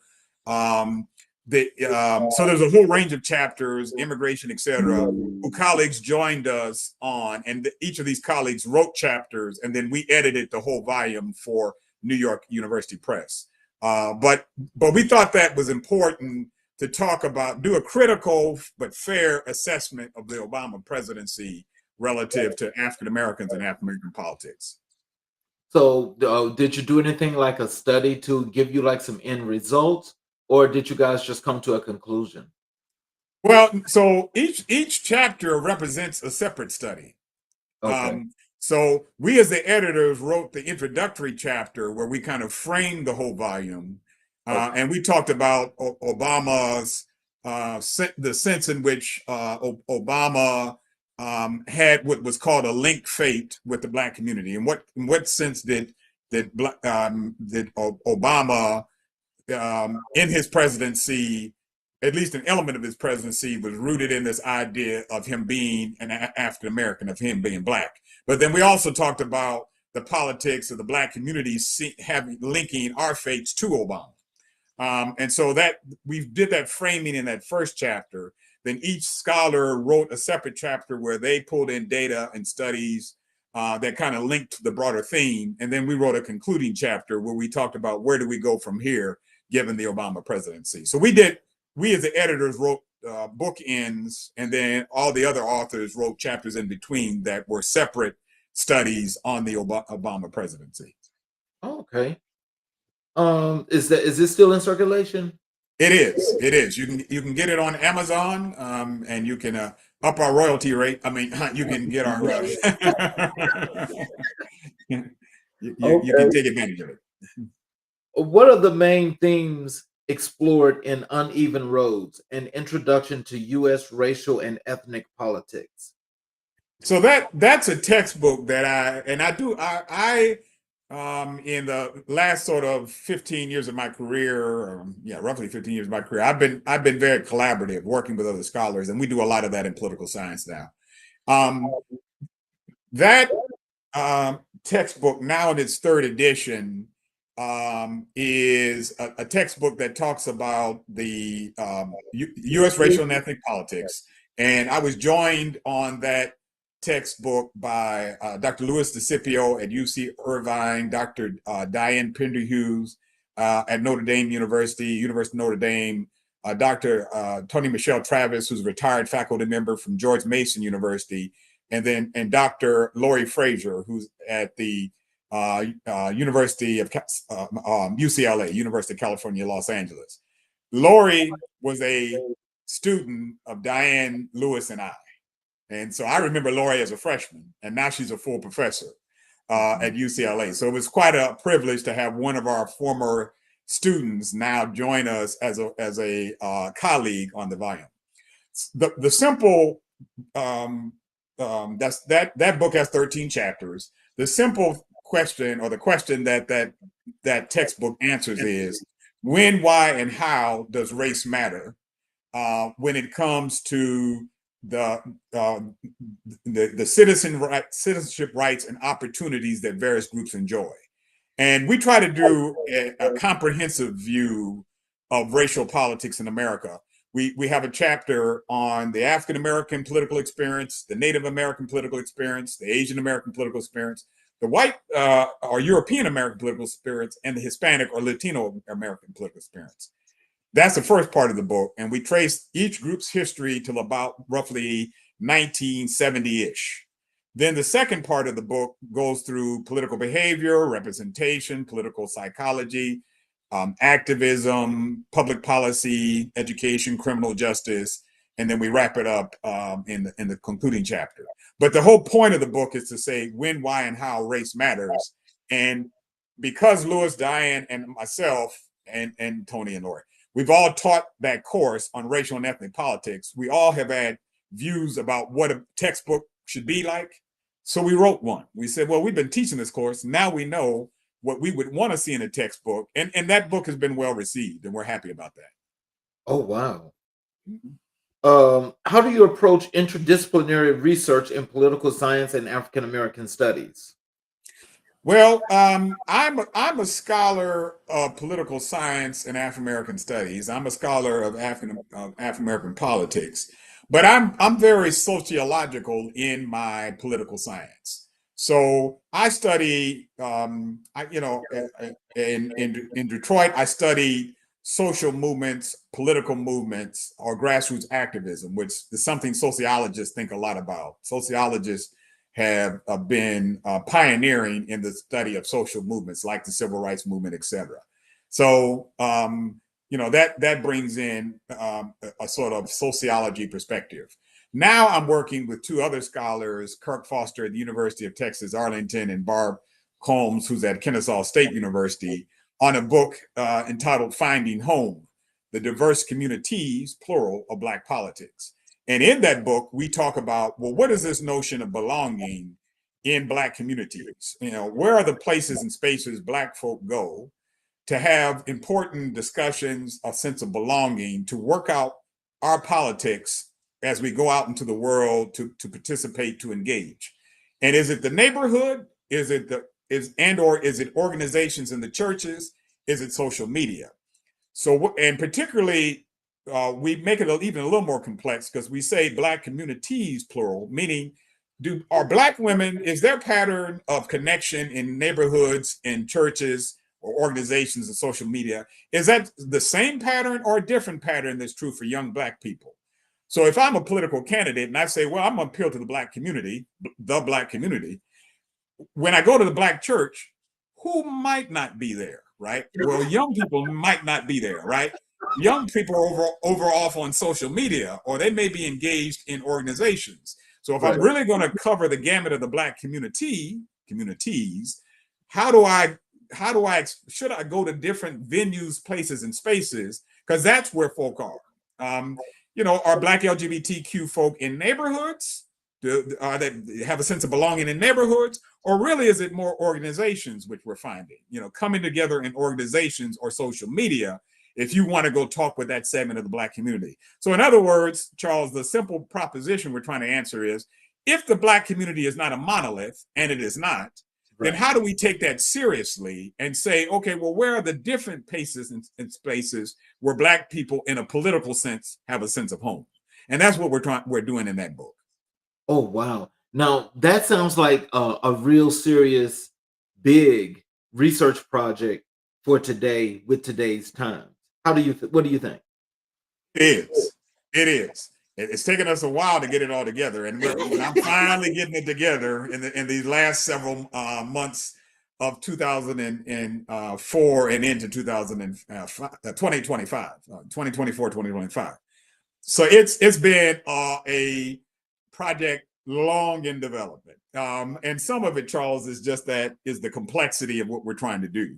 So there's a whole range of chapters, immigration, etc., who colleagues joined us on, and each of these colleagues wrote chapters, and then we edited the whole volume for New York University Press. But we thought that was important to talk about, do a critical but fair assessment of the Obama presidency relative to African Americans and African American politics. So, did you do anything like a study to give you like some end results, or did you guys just come to a conclusion? Well, so each chapter represents a separate study. Okay. So we as the editors wrote the introductory chapter where we kind of framed the whole volume. Okay. And we talked about Obama's, the sense in which Obama had what was called a linked fate with the Black community. And in what sense did Obama, in his presidency, at least an element of his presidency, was rooted in this idea of him being an African American, of him being Black. But then we also talked about the politics of the Black community linking our fates to Obama. And so that we did that framing in that first chapter. Then each scholar wrote a separate chapter where they pulled in data and studies that kind of linked to the broader theme. And then we wrote a concluding chapter where we talked about where do we go from here, given the Obama presidency. So we as the editors wrote bookends, and then all the other authors wrote chapters in between that were separate studies on the Obama presidency. Okay. Is this still in circulation? It is. It is. You can get it on Amazon, and you can up our royalty rate. I mean, you can get our you can take advantage of it. What are the main themes explored in Uneven Roads, an introduction to U.S. racial and ethnic politics? So that's a textbook that I in the last sort of 15 years of my career, roughly 15 years of my career, I've been very collaborative, working with other scholars, and we do a lot of that in political science now. That textbook, now in its third edition, is a textbook that talks about the U.S. racial and ethnic politics. And I was joined on that textbook by Dr. Louis DeCipio at UC Irvine, Dr. Diane Pender-Hughes at Notre Dame University of Notre Dame, Dr. Tony Michelle Travis, who's a retired faculty member from George Mason University, and Dr. Lori Frazier, who's at the University of UCLA, University of California, Los Angeles. Lori was a student of Diane, Lewis, and I. And so I remember Lori as a freshman, and now she's a full professor at UCLA. So it was quite a privilege to have one of our former students now join us as a colleague on the volume. The simple that book has 13 chapters. The simple question, or the question that textbook answers, is when, why, and how does race matter when it comes to the citizenship rights and opportunities that various groups enjoy. And we try to do a comprehensive view of racial politics in America. We have a chapter on the African American political experience, the Native American political experience, the Asian American political experience, the white or European American political experience, and the Hispanic or Latino American political experience. That's the first part of the book. And we trace each group's history till about roughly 1970-ish. Then the second part of the book goes through political behavior, representation, political psychology, activism, public policy, education, criminal justice, and then we wrap it up in the concluding chapter. But the whole point of the book is to say when, why, and how race matters. And because Louis, Diane, and myself, and Tony and Lori, we've all taught that course on racial and ethnic politics, we all have had views about what a textbook should be like. So we wrote one. We said, well, we've been teaching this course. Now we know what we would want to see in a textbook. And that book has been well received, and we're happy about that. Oh, wow. How do you approach interdisciplinary research in political science and African American studies? Well, I'm a scholar of political science and African American studies. I'm a scholar of African American politics, but I'm very sociological in my political science. So I study, in Detroit, I study social movements, political movements, or grassroots activism, which is something sociologists think a lot about. Sociologists have been pioneering in the study of social movements like the civil rights movement, et cetera. So, that brings in a sort of sociology perspective. Now I'm working with two other scholars, Kirk Foster at the University of Texas, Arlington, and Barb Combs, who's at Kennesaw State University, on a book entitled Finding Home, the Diverse Communities, plural, of Black Politics. And in that book, we talk about, well, what is this notion of belonging in Black communities? Where are the places and spaces Black folk go to have important discussions, a sense of belonging, to work out our politics as we go out into the world to participate, to engage? And is it the neighborhood? Is it organizations in the churches? Is it social media? So, and particularly, we make it even a little more complex because we say Black communities, plural, meaning are Black women, is their pattern of connection in neighborhoods, in churches, or organizations and social media, is that the same pattern or a different pattern that's true for young Black people? So if I'm a political candidate and I say, well, I'm going to appeal to the Black community, when I go to the Black church, who might not be there, right? Well, young people might not be there, right? Young people are over off on social media, or they may be engaged in organizations. So if I'm really going to cover the gamut of the Black communities, how do I should I go to different venues, places, and spaces? Because that's where folk are. Are Black LGBTQ folk in neighborhoods? Are they have a sense of belonging in neighborhoods? Or really is it more organizations, which we're finding, coming together in organizations or social media, if you want to go talk with that segment of the Black community? So in other words, Charles, the simple proposition we're trying to answer is, if the Black community is not a monolith, and it is not, then how do we take that seriously and say, okay, well, where are the different places and spaces where Black people in a political sense have a sense of home? And that's what we're doing in that book. Oh, wow. Now, that sounds like a real serious, big research project for today with today's times. What do you think? It is. It is. It's taken us a while to get it all together, and I'm finally getting it together in these last several months of 2004 and into 2025, 2024, 2025. So it's been a project long in development. And some of it, Charles, is the complexity of what we're trying to do.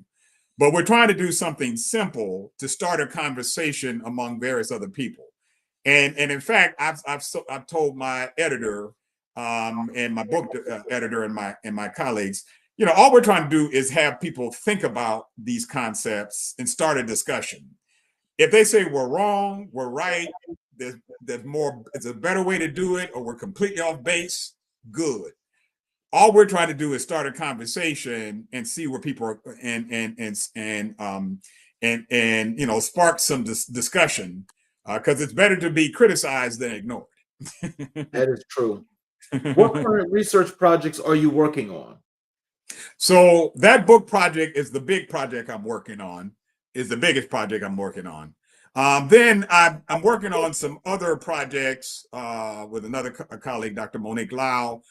But we're trying to do something simple to start a conversation among various other people. And in fact, I've told my editor and my book editor and my colleagues, all we're trying to do is have people think about these concepts and start a discussion. If they say we're wrong, we're right, there's more, it's a better way to do it, or we're completely off base, good. All we're trying to do is start a conversation and see where people are, and spark some discussion, because it's better to be criticized than ignored. That is true. What current research projects are you working on? So that book project is the big project I'm working on, is the biggest project I'm working on. Then I'm working on some other projects with another colleague, Dr. Monique Lau.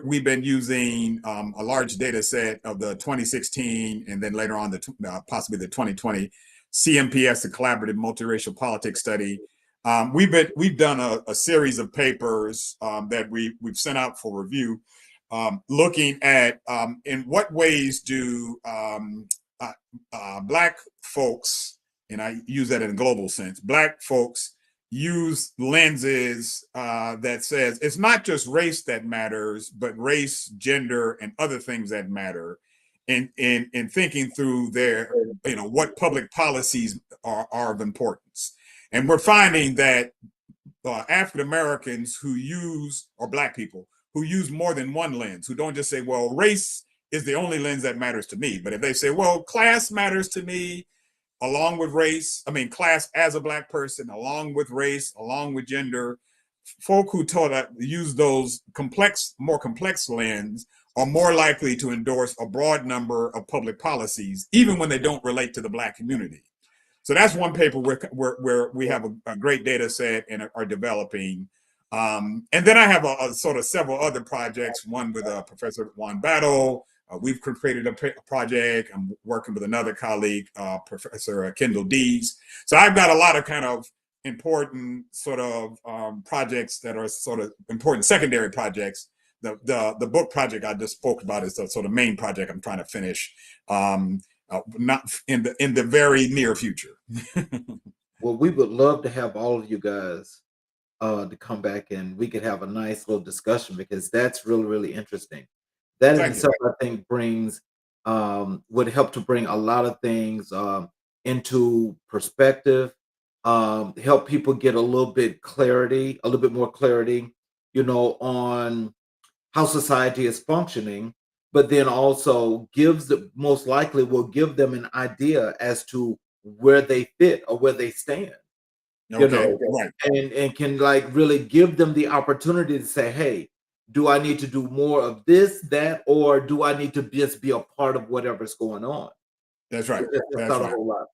We've been using a large data set of the 2016 and then later on possibly the 2020 CMPS, the Collaborative Multiracial Politics Study. We've done a series of papers that we've sent out for review, looking at in what ways do Black folks, and I use that in a global sense, Black folks use lenses that says it's not just race that matters, but race, gender, and other things that matter in thinking through their, what public policies are of importance. And we're finding that African Americans who use, or Black people, who use more than one lens, who don't just say, well, race is the only lens that matters to me. But if they say, well, class matters to me, along with race, I mean, class as a Black person, along with race, along with gender, folk who use those more complex lens are more likely to endorse a broad number of public policies, even when they don't relate to the Black community. So that's one paper where we have a great data set and are developing. And then I have a sort of several other projects, one with Professor Juan Battle. We've created a project. I'm working with another colleague, Professor Kendall Dees. So I've got a lot of kind of important sort of projects that are sort of important secondary projects. The book project I just spoke about is the sort of main project I'm trying to finish, not in the very near future. Well, we would love to have all of you guys to come back and we could have a nice little discussion, because that's really, really interesting. That in Thank you. itself, I think, would help to bring a lot of things into perspective, help people get a little bit more clarity, on how society is functioning, but then also most likely will give them an idea as to where they fit or where they stand, Okay, right. and can like really give them the opportunity to say, hey, do I need to do more of this, that, or do I need to just be a part of whatever's going on? That's right. That's not a whole lot.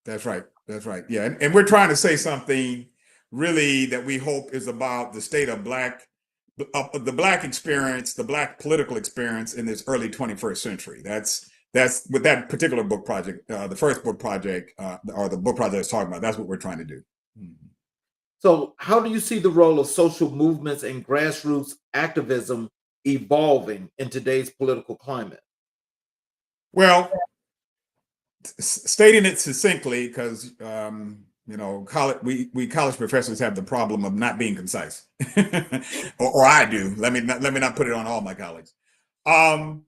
That's right. That's right. Yeah. And we're trying to say something really that we hope is about the state of the Black experience, the Black political experience in this early 21st century. That's with that particular book project, the first book project, or the book project I was talking about. That's what we're trying to do. So, how do you see the role of social movements and grassroots activism evolving in today's political climate? Well, stating it succinctly, because we college professors have the problem of not being concise, or I do. Let me not put it on all my colleagues. I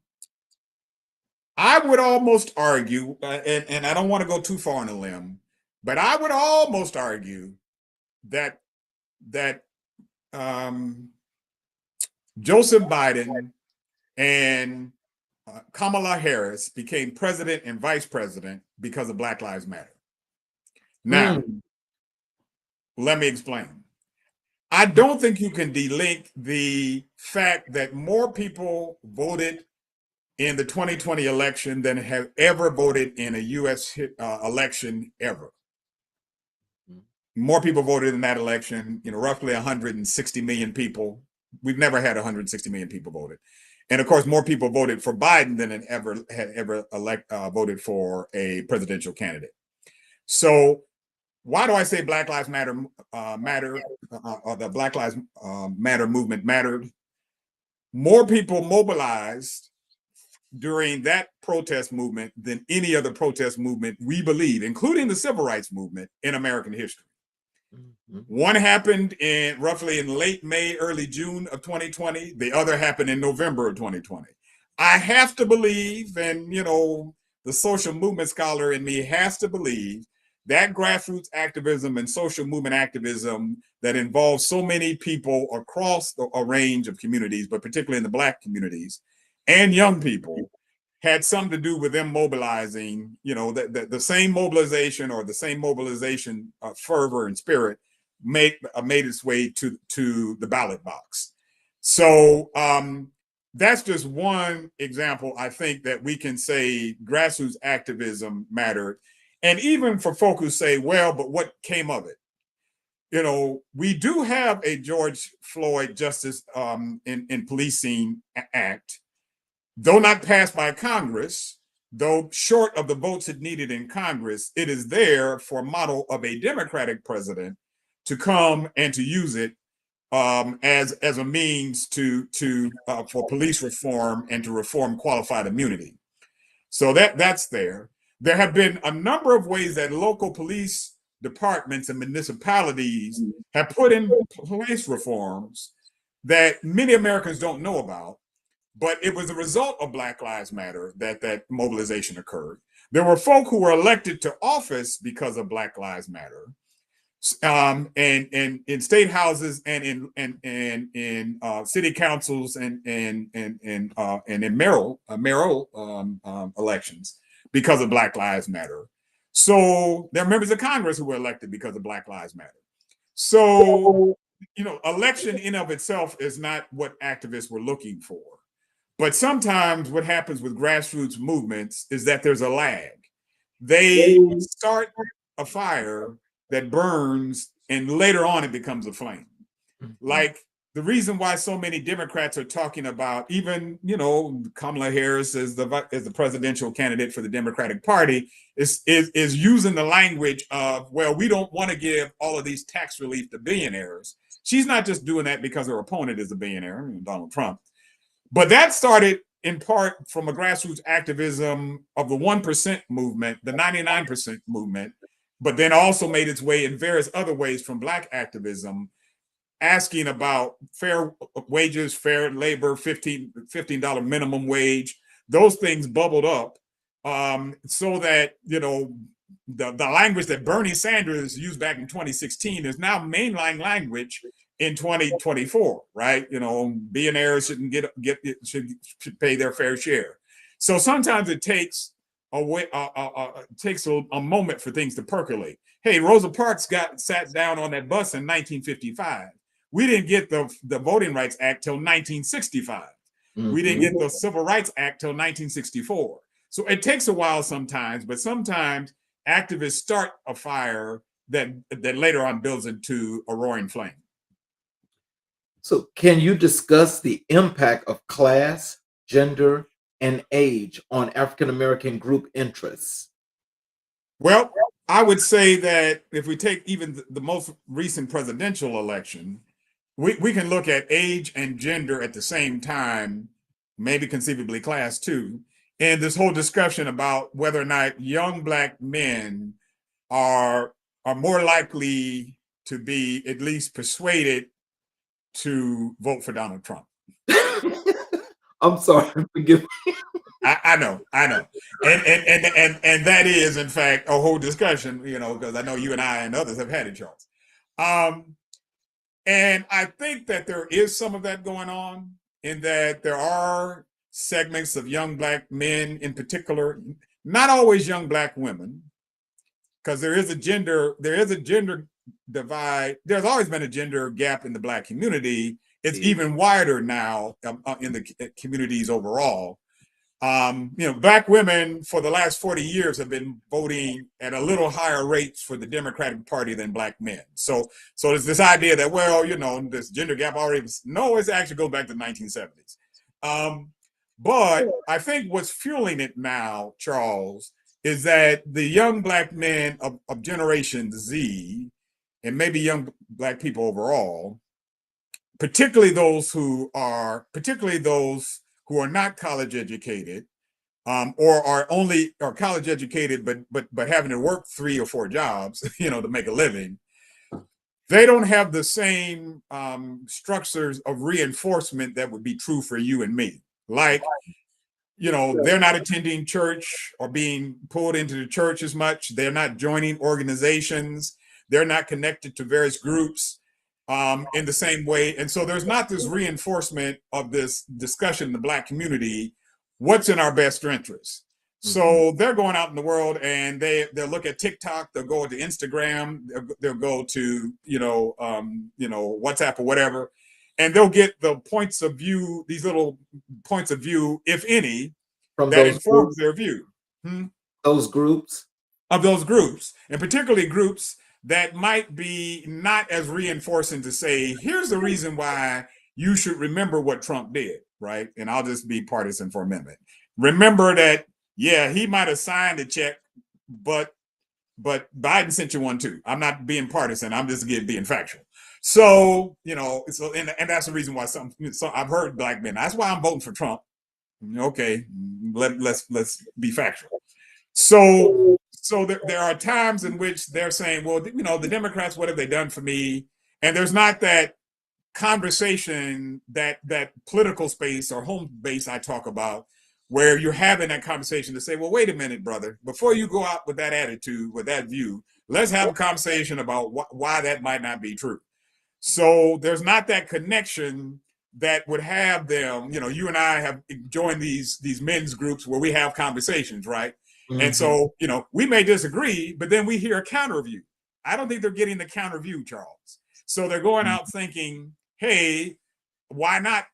would almost argue, and I don't want to go too far on a limb, but I would almost argue that Joseph Biden and Kamala Harris became president and vice president because of Black Lives Matter. Now, let me explain. I don't think you can delink the fact that more people voted in the 2020 election than have ever voted in a U.S. election ever. More people voted in that election, roughly 160 million people. We've never had 160 million people voted. And of course, more people voted for Biden than had ever voted for a presidential candidate. So why do I say Black Lives Matter, or the Black Lives Matter movement mattered? More people mobilized during that protest movement than any other protest movement, we believe, including the civil rights movement in American history. One happened roughly in late May, early June of 2020. The other happened in November of 2020. I have to believe, and the social movement scholar in me has to believe, that grassroots activism and social movement activism that involves so many people across a range of communities, but particularly in the Black communities and young people, had something to do with them mobilizing, the same mobilization or the same mobilization fervor and spirit made its way to the ballot box. So that's just one example. I think that we can say grassroots activism mattered. And even for folk who say, well, but what came of it? We do have a George Floyd Justice in Policing Act, though not passed by Congress, though short of the votes it needed in Congress. It is there for a model of a Democratic president to come and to use it as a means for police reform and to reform qualified immunity. So that's there. There have been a number of ways that local police departments and municipalities have put in place reforms that many Americans don't know about, but it was a result of Black Lives Matter that mobilization occurred. There were folk who were elected to office because of Black Lives Matter. and in state houses and in city councils and in mayoral elections because of Black Lives Matter. So there are members of Congress who were elected because of Black Lives Matter. So, election in of itself is not what activists were looking for. But sometimes what happens with grassroots movements is that there's a lag. They start a fire that burns and later on it becomes a flame. Like the reason why so many Democrats are talking about even, Kamala Harris as the presidential candidate for the Democratic Party is using the language of, well, we don't want to give all of these tax relief to billionaires. She's not just doing that because her opponent is a billionaire, Donald Trump. But that started in part from a grassroots activism of the 1% movement, the 99% movement, but then also made its way in various other ways from Black activism, asking about fair wages, fair labor, $15 minimum wage. Those things bubbled up so that, the language that Bernie Sanders used back in 2016 is now mainline language in 2024, right? Billionaires should pay their fair share. So sometimes it takes a moment for things to percolate. Hey, Rosa Parks sat down on that bus in 1955. We didn't get the Voting Rights Act till 1965. We didn't get the Civil Rights Act till 1964. So it takes a while sometimes, but sometimes activists start a fire that later on builds into a roaring flame. So can you discuss the impact of class, gender, and age on African American group interests? Well, I would say that if we take even the most recent presidential election, we can look at age and gender at the same time, maybe conceivably class too, and this whole discussion about whether or not young Black men are more likely to be at least persuaded to vote for Donald Trump. I'm sorry, forgive me. I know, and that is in fact a whole discussion, because I know you and I and others have had it, Charles. And I think that there is some of that going on, in that there are segments of young Black men in particular, not always young Black women, because there is a gender divide. There's always been a gender gap in the Black community. It's even wider now in the communities overall. Black women for the last 40 years have been voting at a little higher rates for the Democratic Party than Black men. So there's this idea that, well, this gender gap already, no, it actually goes back to the 1970s. But I think what's fueling it now, Charles, is that the young Black men of Generation Z, and maybe young Black people overall, particularly those who are not college educated, or are college educated but having to work 3 or 4 jobs, to make a living. They don't have the same structures of reinforcement that would be true for you and me. Like, they're not attending church or being pulled into the church as much. They're not joining organizations. They're not connected to various groups in the same way. And so there's not this reinforcement of this discussion in the Black community, what's in our best interest. So they're going out in the world and they'll look at TikTok, they'll go to Instagram, they'll go to, WhatsApp or whatever, and they'll get the points of view, these little points of view, if any, From that those informs groups, their view. Those groups? Of those groups, and particularly groups that might be not as reinforcing to say, here's the reason why you should remember what Trump did, right? And I'll just be partisan for a minute. Remember that, yeah, he might have signed a check, but Biden sent you one too. I'm not being partisan. I'm just being factual. So, and that's the reason why so I've heard Black men, that's why I'm voting for Trump. Okay, let's be factual. So there are times in which they're saying, well, the Democrats, what have they done for me? And there's not that conversation, that political space or home base I talk about, where you're having that conversation to say, well, wait a minute, brother, before you go out with that attitude, with that view, Let's have a conversation about why that might not be true. So there's not that connection that would have them. You and I have joined these men's groups where we have conversations, right? And so, we may disagree, but then we hear a counter view. I don't think they're getting the counter view, Charles. So they're going out thinking, hey, why not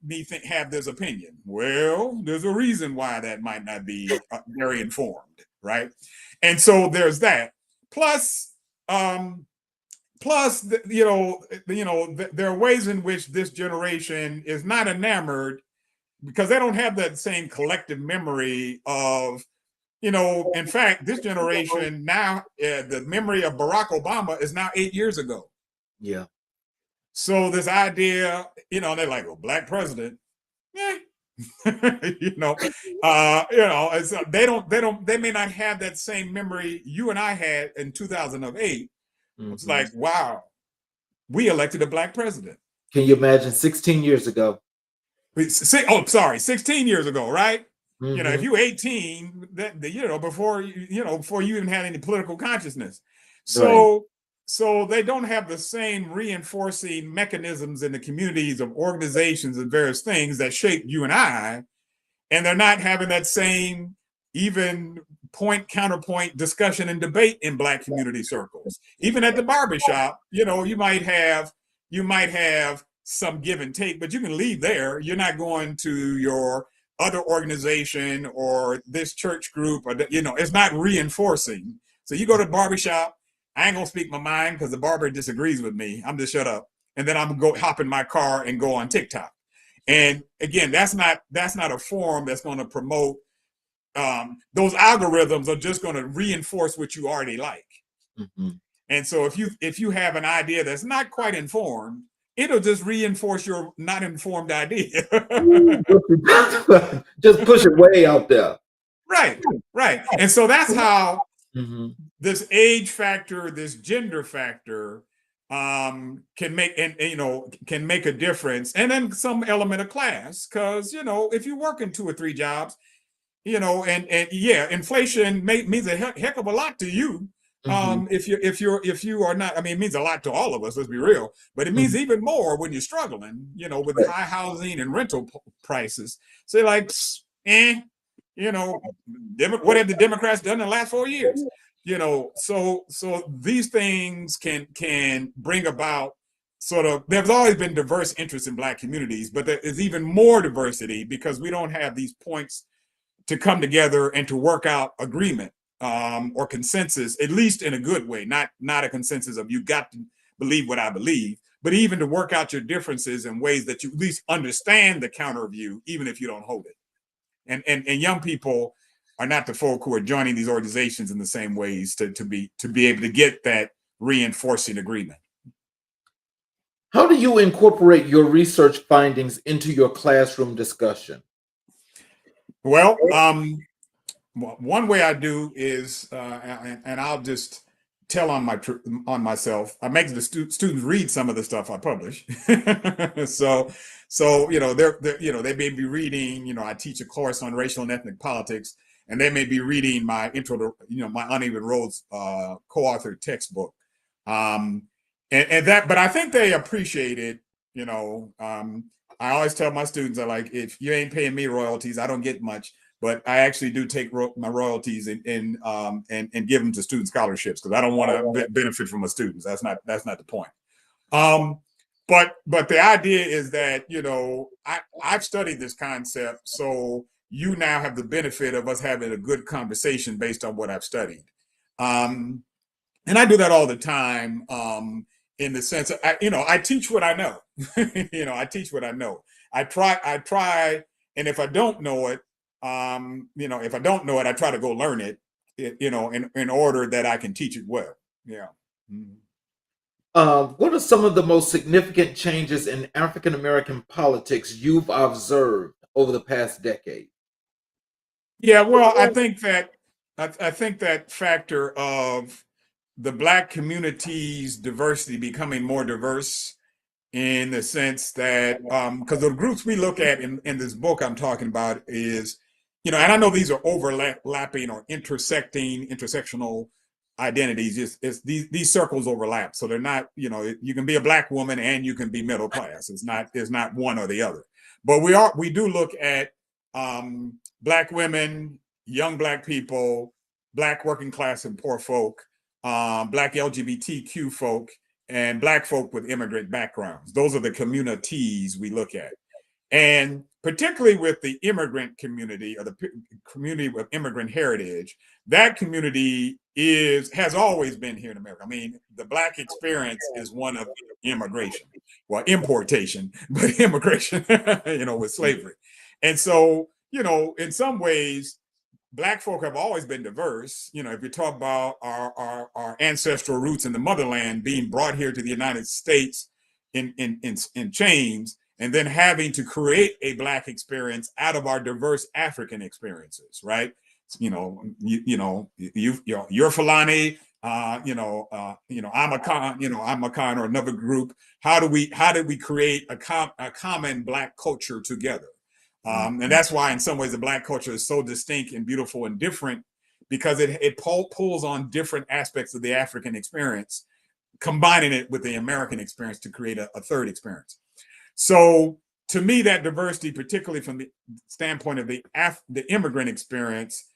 have this opinion? Well, there's a reason why that might not be very informed, right? And so there's that. Plus, there are ways in which this generation is not enamored because they don't have that same collective memory of, in fact, this generation now, the memory of Barack Obama is now 8 years ago. Yeah. So this idea, they're like, well, black president, they may not have that same memory you and I had in 2008. It's like, wow, we elected a black president. Can you imagine 16 years ago? 16 years ago, right? If you were 18, before you even had any political consciousness. So they don't have the same reinforcing mechanisms in the communities of organizations and various things that shape you and I, and they're not having that same even point counterpoint discussion and debate in black community circles. Even at the barbershop, you might have some give and take, but you can leave there. You're not going to your other organization or this church group, or it's not reinforcing. So you go to the barbershop, I ain't gonna speak my mind because the barber disagrees with me. I'm just shut up, and then I'm gonna go hop in my car and go on TikTok. And again, that's not a forum that's going to promote. Those algorithms are just going to reinforce what you already like. And so if you have an idea that's not quite informed, it'll just reinforce your not informed idea. Just push it way out there. Right. And so that's how this age factor, this gender factor, can make can make a difference, and then some element of class, because if you work in 2 or 3 jobs, and inflation means a heck of a lot to you. If you are not, it means a lot to all of us, let's be real, but it means even more when you're struggling, with high housing and rental prices. So like, what have the Democrats done in the last 4 years? So these things can bring about there's always been diverse interests in black communities, but there is even more diversity because we don't have these points to come together and to work out agreement or consensus, at least in a good way, not a consensus of you got to believe what I believe, but even to work out your differences in ways that you at least understand the counter view, even if you don't hold it. And young people are not the folk who are joining these organizations in the same ways to be able to get that reinforcing agreement. How do you incorporate your research findings into your classroom discussion? Well, one way I do is, and I'll just tell on myself. I make the students read some of the stuff I publish. So they may be reading. I teach a course on racial and ethnic politics, and they may be reading my intro to my Uneven Roads co-authored textbook. And that, but I think they appreciate it. I always tell my students, I like, if you ain't paying me royalties, I don't get much. But I actually do take my royalties and give them to student scholarships because I don't want to benefit from my students. That's not the point. But the idea is that I've studied this concept, so you now have the benefit of us having a good conversation based on what I've studied, and I do that all the time. In the sense of, I teach what I know. I teach what I know. I try, and if I don't know it. If I don't know it, I try to go learn it, in order that I can teach it well. Yeah. What are some of the most significant changes in African American politics you've observed over the past decade? Yeah, well, I think that factor of the Black community's diversity becoming more diverse, in the sense that because the groups we look at in this book I'm talking about is, and I know these are overlapping or intersectional identities. It's these circles overlap, so they're not. You can be a Black woman and you can be middle class. It's not one or the other. But we do look at Black women, young Black people, Black working class and poor folk, Black LGBTQ folk, and Black folk with immigrant backgrounds. Those are the communities we look at. And particularly with the immigrant community, or the community with immigrant heritage, that community has always been here in America. I mean, the Black experience is one of immigration, well, importation, but immigration, with slavery. And so, in some ways, Black folk have always been diverse. If you talk about our ancestral roots in the motherland being brought here to the United States in chains, and then having to create a Black experience out of our diverse African experiences, right? You're Fulani, I'm a Khan or another group. How did we create a common Black culture together? And that's why in some ways the Black culture is so distinct and beautiful and different, because it pulls on different aspects of the African experience, combining it with the American experience to create a third experience. So to me, that diversity, particularly from the standpoint of the immigrant experience,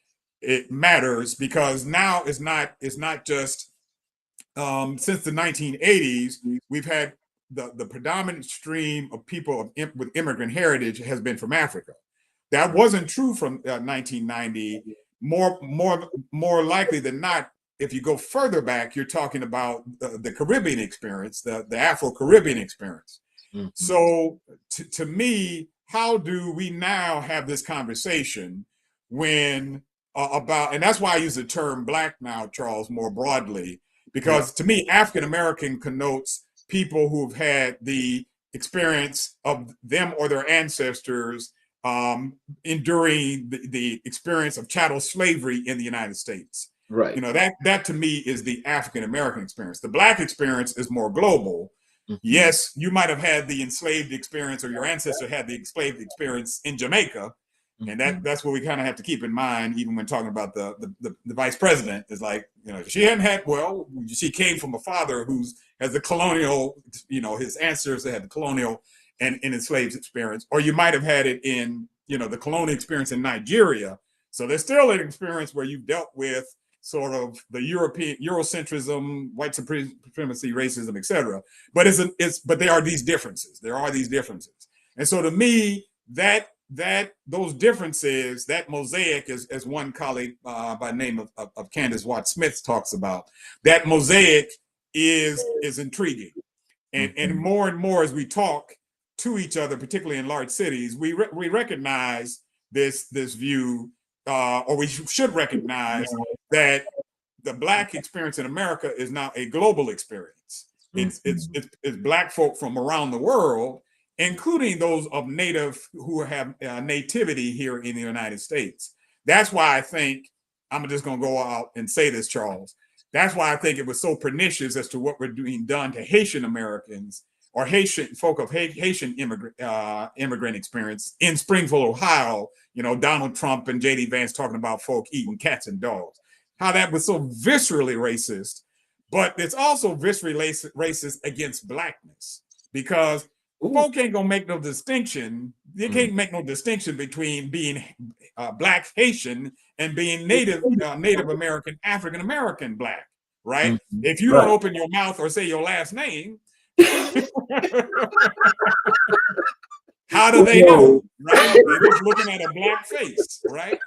it matters, because now it's not just since the 1980s, we've had the predominant stream of people with immigrant heritage has been from Africa. That wasn't true from 1990. More likely than not, if you go further back, you're talking about the Caribbean experience, the Afro-Caribbean experience. Mm-hmm. So to me, how do we now have this conversation when about, and that's why I use the term Black now, Charles, more broadly, because to me, African American connotes people who've had the experience of them or their ancestors enduring the experience of chattel slavery in the United States. Right. That to me is the African American experience. The Black experience is more global. Mm-hmm. Yes, you might have had the enslaved experience, or your ancestor had the enslaved experience in Jamaica. And that's what we kind of have to keep in mind, even when talking about the vice president. Is like, she she came from a father has the colonial, his ancestors had the colonial and enslaved experience, or you might have had it in, the colonial experience in Nigeria. So there's still an experience where you've dealt with sort of the Eurocentrism, white supremacy, racism, etc. But but there are these differences. And so to me, those differences, that mosaic, as one colleague by the name of Candace Watt Smith talks about, that mosaic is intriguing. And more as we talk to each other, particularly in large cities, we recognize this view, or we should recognize that the Black experience in America is now a global experience. It's Black folk from around the world, including those of native who have nativity here in the United States. That's why I think, I'm just going to go out and say this, Charles. That's why I think it was so pernicious as to what we're doing done to Haitian Americans, or Haitian folk of Haitian immigrant experience in Springfield, Ohio. Donald Trump and J.D. Vance talking about folk eating cats and dogs. How that was so viscerally racist, but it's also viscerally racist against Blackness, because folk ain't gonna make no distinction. They can't make no distinction between being Black Haitian and being Native American, African American Black, right? If you don't open your mouth or say your last name, how do they know, right? They're just looking at a Black face, right?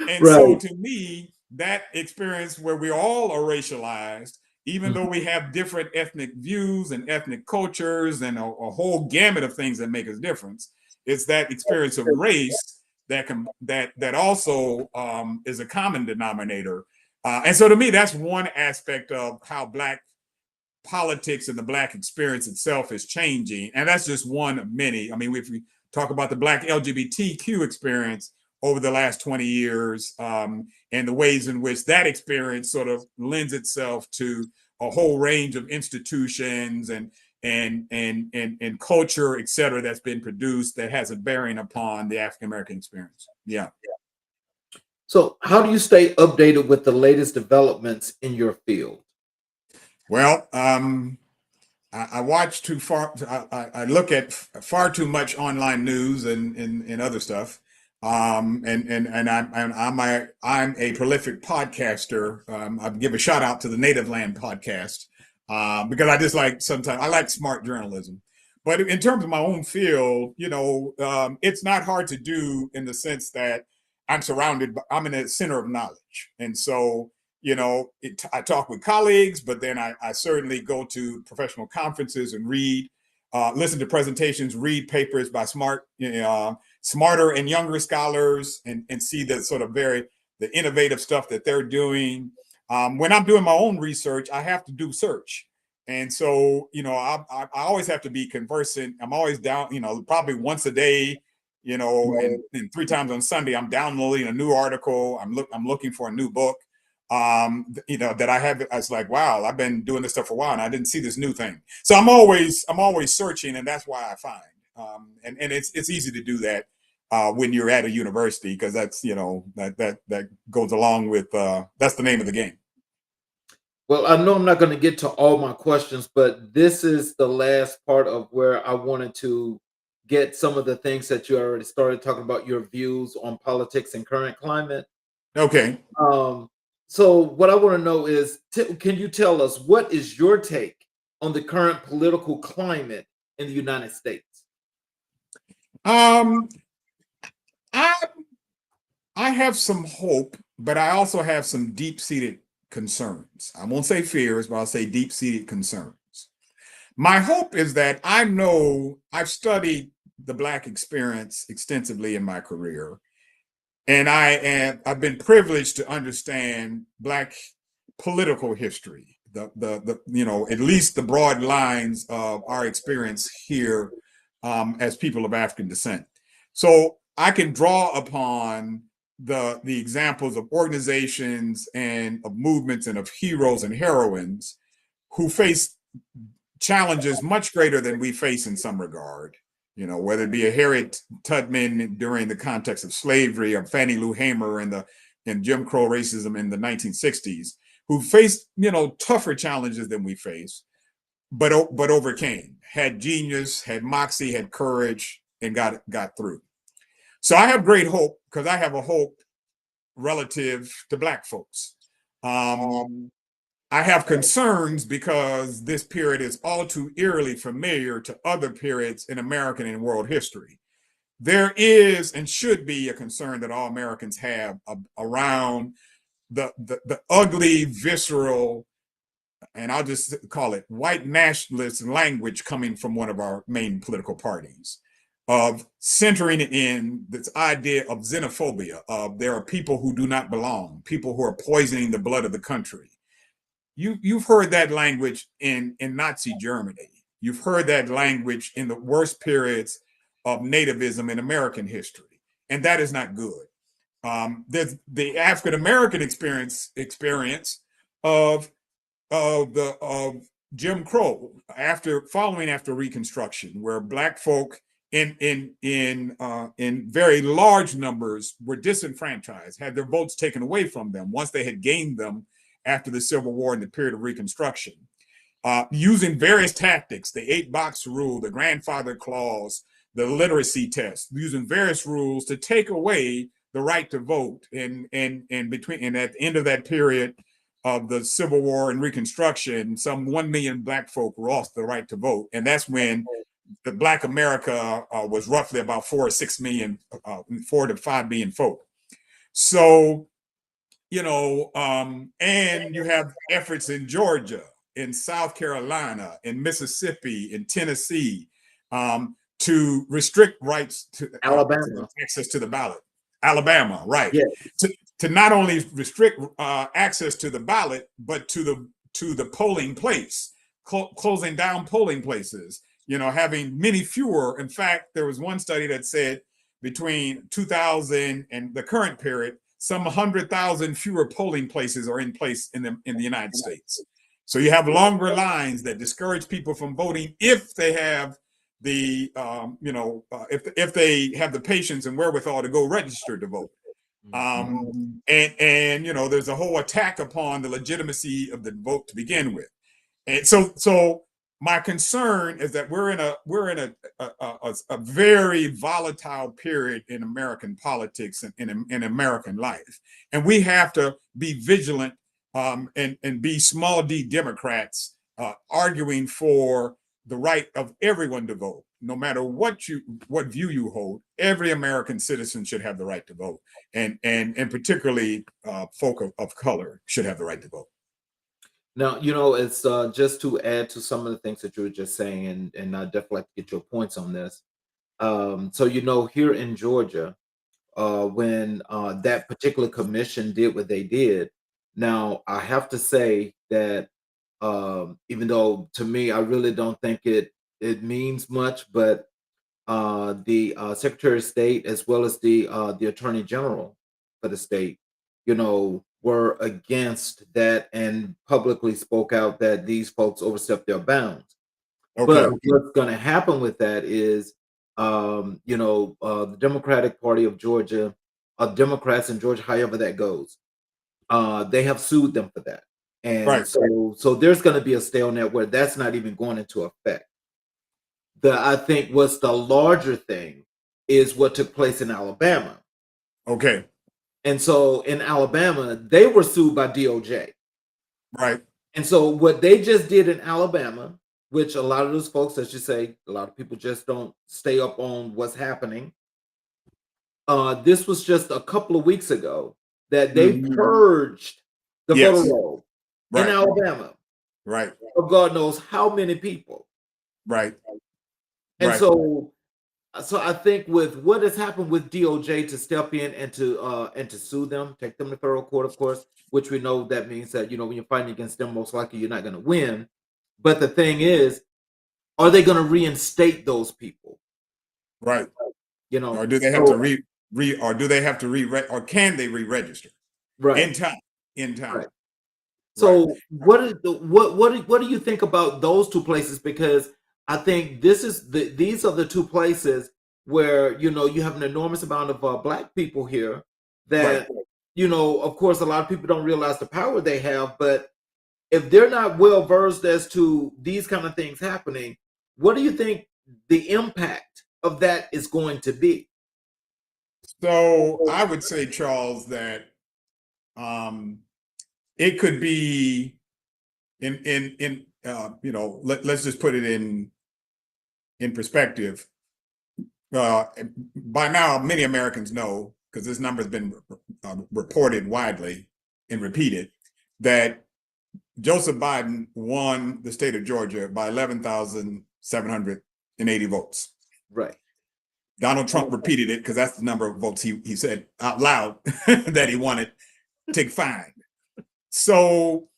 And so to me, that experience where we all are racialized, even though we have different ethnic views and ethnic cultures and a whole gamut of things that make us different, it's that experience of race that also is a common denominator. And so to me, that's one aspect of how Black politics and the Black experience itself is changing. And that's just one of many. I mean, if we talk about the Black LGBTQ experience over the last 20 years, and the ways in which that experience sort of lends itself to a whole range of institutions and culture, et cetera, that's been produced that has a bearing upon the African American experience. Yeah. So, how do you stay updated with the latest developments in your field? Well, I watch too far. I look at far too much online news and other stuff. I'm a prolific podcaster. I give a shout out to the Native Land podcast because I just like sometimes I like smart journalism. But in terms of my own field, it's not hard to do in the sense that I'm in the center of knowledge, and so I talk with colleagues, but then I certainly go to professional conferences and read, listen to presentations, read papers by smarter and younger scholars, and see the sort of the innovative stuff that they're doing. When I'm doing my own research, I have to do search. And so, I always have to be conversant. I'm always down, probably once a day, and 3 times on Sunday, I'm downloading a new article. I'm looking for a new book that I have. I was like, wow, I've been doing this stuff for a while and I didn't see this new thing. So I'm always searching, and that's why I find. And it's easy to do that when you're at a university, because that's that goes along with that's the name of the game. Well, I know I'm not going to get to all my questions, but this is the last part of where I wanted to get some of the things that you already started talking about, your views on politics and current climate. Okay. Um, so what I want to know is, can you tell us what is your take on the current political climate in the United States? Um, I I have some hope, but I also have some deep-seated concerns. I won't say fears, but I'll say deep-seated concerns. My hope is that I know I've studied the Black experience extensively in my career, and I've been privileged to understand Black political history, the at least the broad lines of our experience here as people of African descent. So I can draw upon the examples of organizations and of movements and of heroes and heroines who face challenges much greater than we face in some regard. Whether it be a Harriet Tubman during the context of slavery, or Fannie Lou Hamer and Jim Crow racism in the 1960s, who faced tougher challenges than we face, but overcame, had genius, had moxie, had courage, and got through. So I have great hope, because I have a hope relative to Black folks. I have concerns because this period is all too eerily familiar to other periods in American and world history. There is and should be a concern that all Americans have around the ugly, visceral, and I'll just call it white nationalist language coming from one of our main political parties, of centering it in this idea of xenophobia, of there are people who do not belong, people who are poisoning the blood of the country. You've heard that language in Nazi Germany. You've heard that language in the worst periods of nativism in American history, and that is not good. There's the African American experience of Jim Crow following after Reconstruction, where Black folk in very large numbers were disenfranchised, had their votes taken away from them once they had gained them after the Civil War and the period of Reconstruction, using various tactics, the 8-box rule, the grandfather clause, the literacy test, using various rules to take away the right to vote. And at the end of that period of the Civil War and Reconstruction, some 1 million Black folk lost the right to vote. And that's when the Black America was roughly about 4 or 6 million, 4 to 5 million folk. So, and you have efforts in Georgia, in South Carolina, in Mississippi, in Tennessee, to restrict rights to Alabama. access to the ballot. Alabama, right? Yeah. To not only restrict access to the ballot, but to the polling place, closing down polling places. Having many fewer. In fact, there was one study that said between 2000 and the current period, some 100,000 fewer polling places are in place in the United States. So you have longer lines that discourage people from voting if they have the if they have the patience and wherewithal to go register to vote. And you know, there's a whole attack upon the legitimacy of the vote to begin with. And so my concern is that we're in a very volatile period in American politics and in American life, and we have to be vigilant and be small d Democrats arguing for the right of everyone to vote, no matter what view you hold. Every American citizen should have the right to vote, and particularly folk of color should have the right to vote. Now, it's just to add to some of the things that you were just saying, and I definitely like to get your points on this. So, here in Georgia, when that particular commission did what they did, now I have to say that even though to me, I really don't think it means much, but the Secretary of State as well as the Attorney General for the state, were against that and publicly spoke out that these folks overstepped their bounds. Okay. But what's going to happen with that is, the Democratic Party of Georgia, Democrats in Georgia, however that goes, they have sued them for that, and Right. so there's going to be a stalemate where that's not even going into effect. I think what's the larger thing is what took place in Alabama. Okay. And so in Alabama, they were sued by DOJ. Right. And so what they just did in Alabama, which a lot of those folks, as you say, a lot of people just don't stay up on what's happening. This was just a couple of weeks ago that they purged the voter roll in Alabama. Right. Of God knows how many people. Right. And so I think with what has happened with DOJ to step in and to sue them, take them to federal court, of course, which we know that means that when you're fighting against them, most likely you're not going to win. But the thing is, are they going to reinstate those people? Right. Or do they have to or do they have to or can they re-register? Right. In time. Right. So what do you think about those two places? Because I think these are the two places where you have an enormous amount of Black people here that of course a lot of people don't realize the power they have, but if they're not well versed as to these kind of things happening, what do you think the impact of that is going to be? So I would say, Charles, that it could be let's just put it in perspective. By now, many Americans know, because this number has been reported widely and repeated, that Joseph Biden won the state of Georgia by 11,780 votes. Right. Donald Trump repeated it because that's the number of votes he said out loud that he wanted. Take 5. So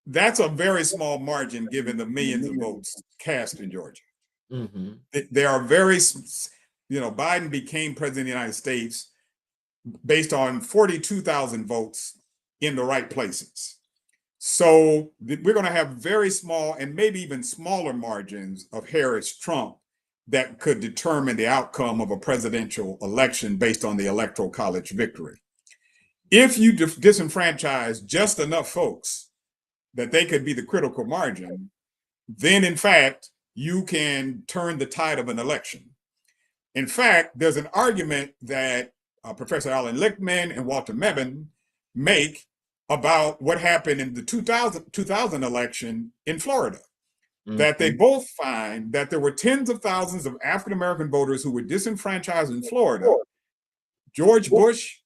that's a very small margin given the millions of votes cast in Georgia. They are very, Biden became president of the United States based on 42,000 votes in the right places. So we're going to have very small and maybe even smaller margins of Harris-Trump that could determine the outcome of a presidential election based on the Electoral College victory. If you disenfranchise just enough folks that they could be the critical margin, then in fact, you can turn the tide of an election. In fact, there's an argument that Professor Alan Lichtman and Walter Mebane make about what happened in the 2000 election in Florida, that they both find that there were tens of thousands of African-American voters who were disenfranchised in Florida. George Bush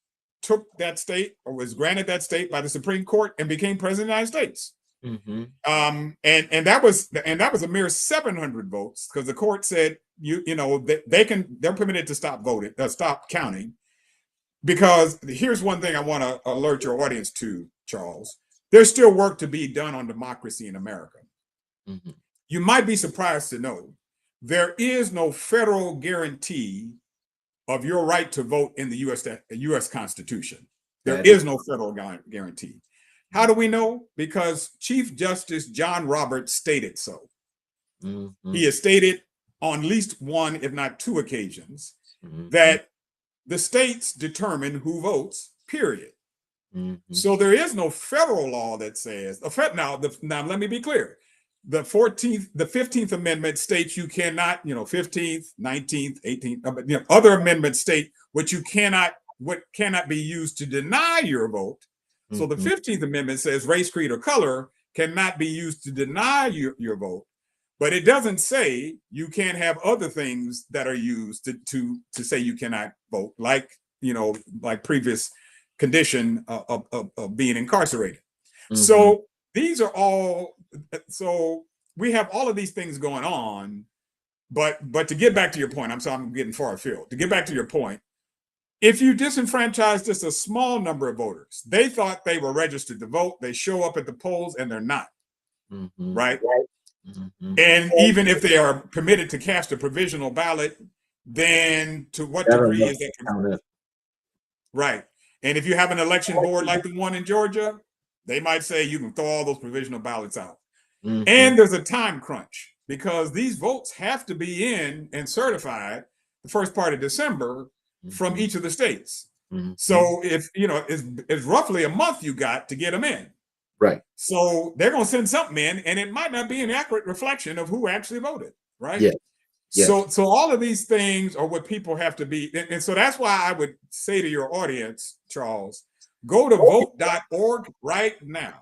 took that state, or was granted that state by the Supreme Court, and became president of the United States. And that was a mere 700 votes, because the court said they're permitted to stop counting. Because here's one thing I want to alert your audience to, Charles. There's still work to be done on democracy in America. You might be surprised to know there is no federal guarantee of your right to vote in the U.S. Constitution. There is no federal guarantee. How do we know? Because Chief Justice John Roberts stated so. He has stated on at least one, if not 2 occasions, that the states determine who votes, period. Mhm. So there is no federal law that says, now let me be clear. The 15th Amendment states you cannot, 15th, 19th, 18th, other amendments state what cannot be used to deny your vote. So the 15th Amendment says race, creed, or color cannot be used to deny your vote. But it doesn't say you can't have other things that are used to say you cannot vote, like previous condition of being incarcerated. So these are all. So we have all of these things going on. But to get back to your point, I'm getting far afield. To get back to your point, if you disenfranchise just a small number of voters, they thought they were registered to vote. They show up at the polls and they're not. Right. And even if they are permitted to cast a provisional ballot, then to what degree is that? Right. And if you have an election board like the one in Georgia, they might say you can throw all those provisional ballots out. And there's a time crunch because these votes have to be in and certified the first part of December from each of the states. So if it's roughly a month you got to get them in. Right. So they're going to send something in, and it might not be an accurate reflection of who actually voted. Right. Yeah. Yes. So all of these things are what people have to be. And so that's why I would say to your audience, Charles, go to vote.org right now.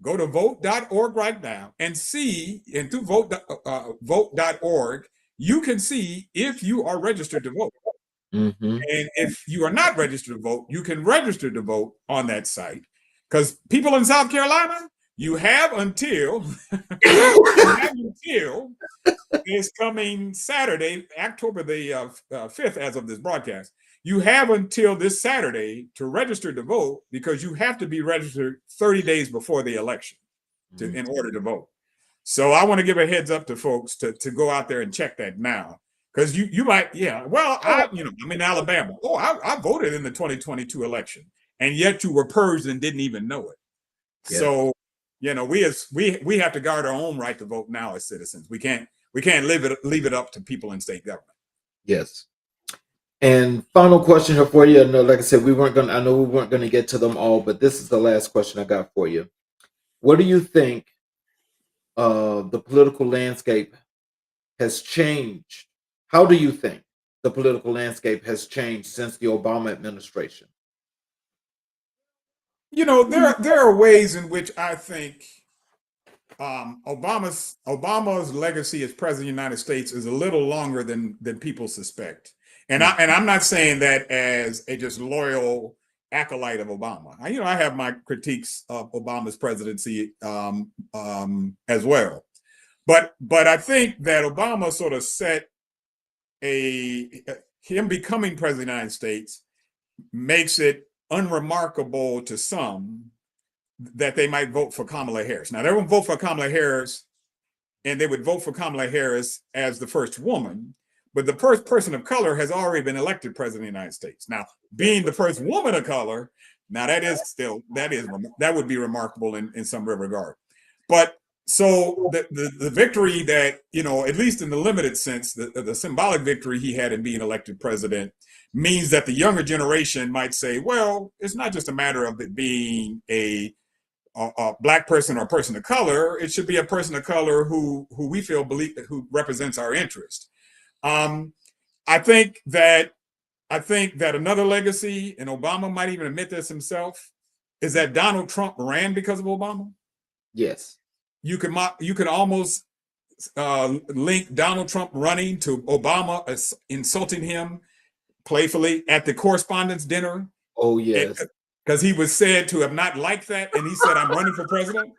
Go to vote.org right now and see, and through vote.org, you can see if you are registered to vote. And if you are not registered to vote, you can register to vote on that site. Because people in South Carolina, you have until this coming Saturday, October the 5th, as of this broadcast. You have until this Saturday to register to vote because you have to be registered 30 days before the election in order to vote. So I want to give a heads up to folks to go out there and check that now. Because you might, I'm in Alabama. Oh, I voted in the 2022 election. And yet you were purged and didn't even know it. Yeah. So, we have to guard our own right to vote now as citizens. We can't leave it up to people in state government. Yes. And final question here for you. I know, like I said, we weren't going to get to them all, but this is the last question I got for you. What do you think the political landscape has changed? How do you think the political landscape has changed since the Obama administration? There are ways in which I think Obama's legacy as president of the United States is a little longer than people suspect. And I'm not saying that as a just loyal acolyte of Obama. I have my critiques of Obama's presidency as well. But I think that Obama sort of set him becoming president of the United States makes it unremarkable to some that they might vote for Kamala Harris. Now, they won't vote for Kamala Harris, and they would vote for Kamala Harris as the first woman, but the first person of color has already been elected president of the United States. Now, being the first woman of color, now that would be remarkable in some regard. But so the victory that, at least in the limited sense, the symbolic victory he had in being elected president means that the younger generation might say, well, it's not just a matter of it being a Black person or a person of color. It should be a person of color who we who represents our interest. I think that another legacy, and Obama might even admit this himself, is that Donald Trump ran because of Obama. Yes. You could almost link Donald Trump running to Obama insulting him playfully at the correspondence dinner. Oh, yes. Because he was said to have not liked that, and he said, "I'm running for president."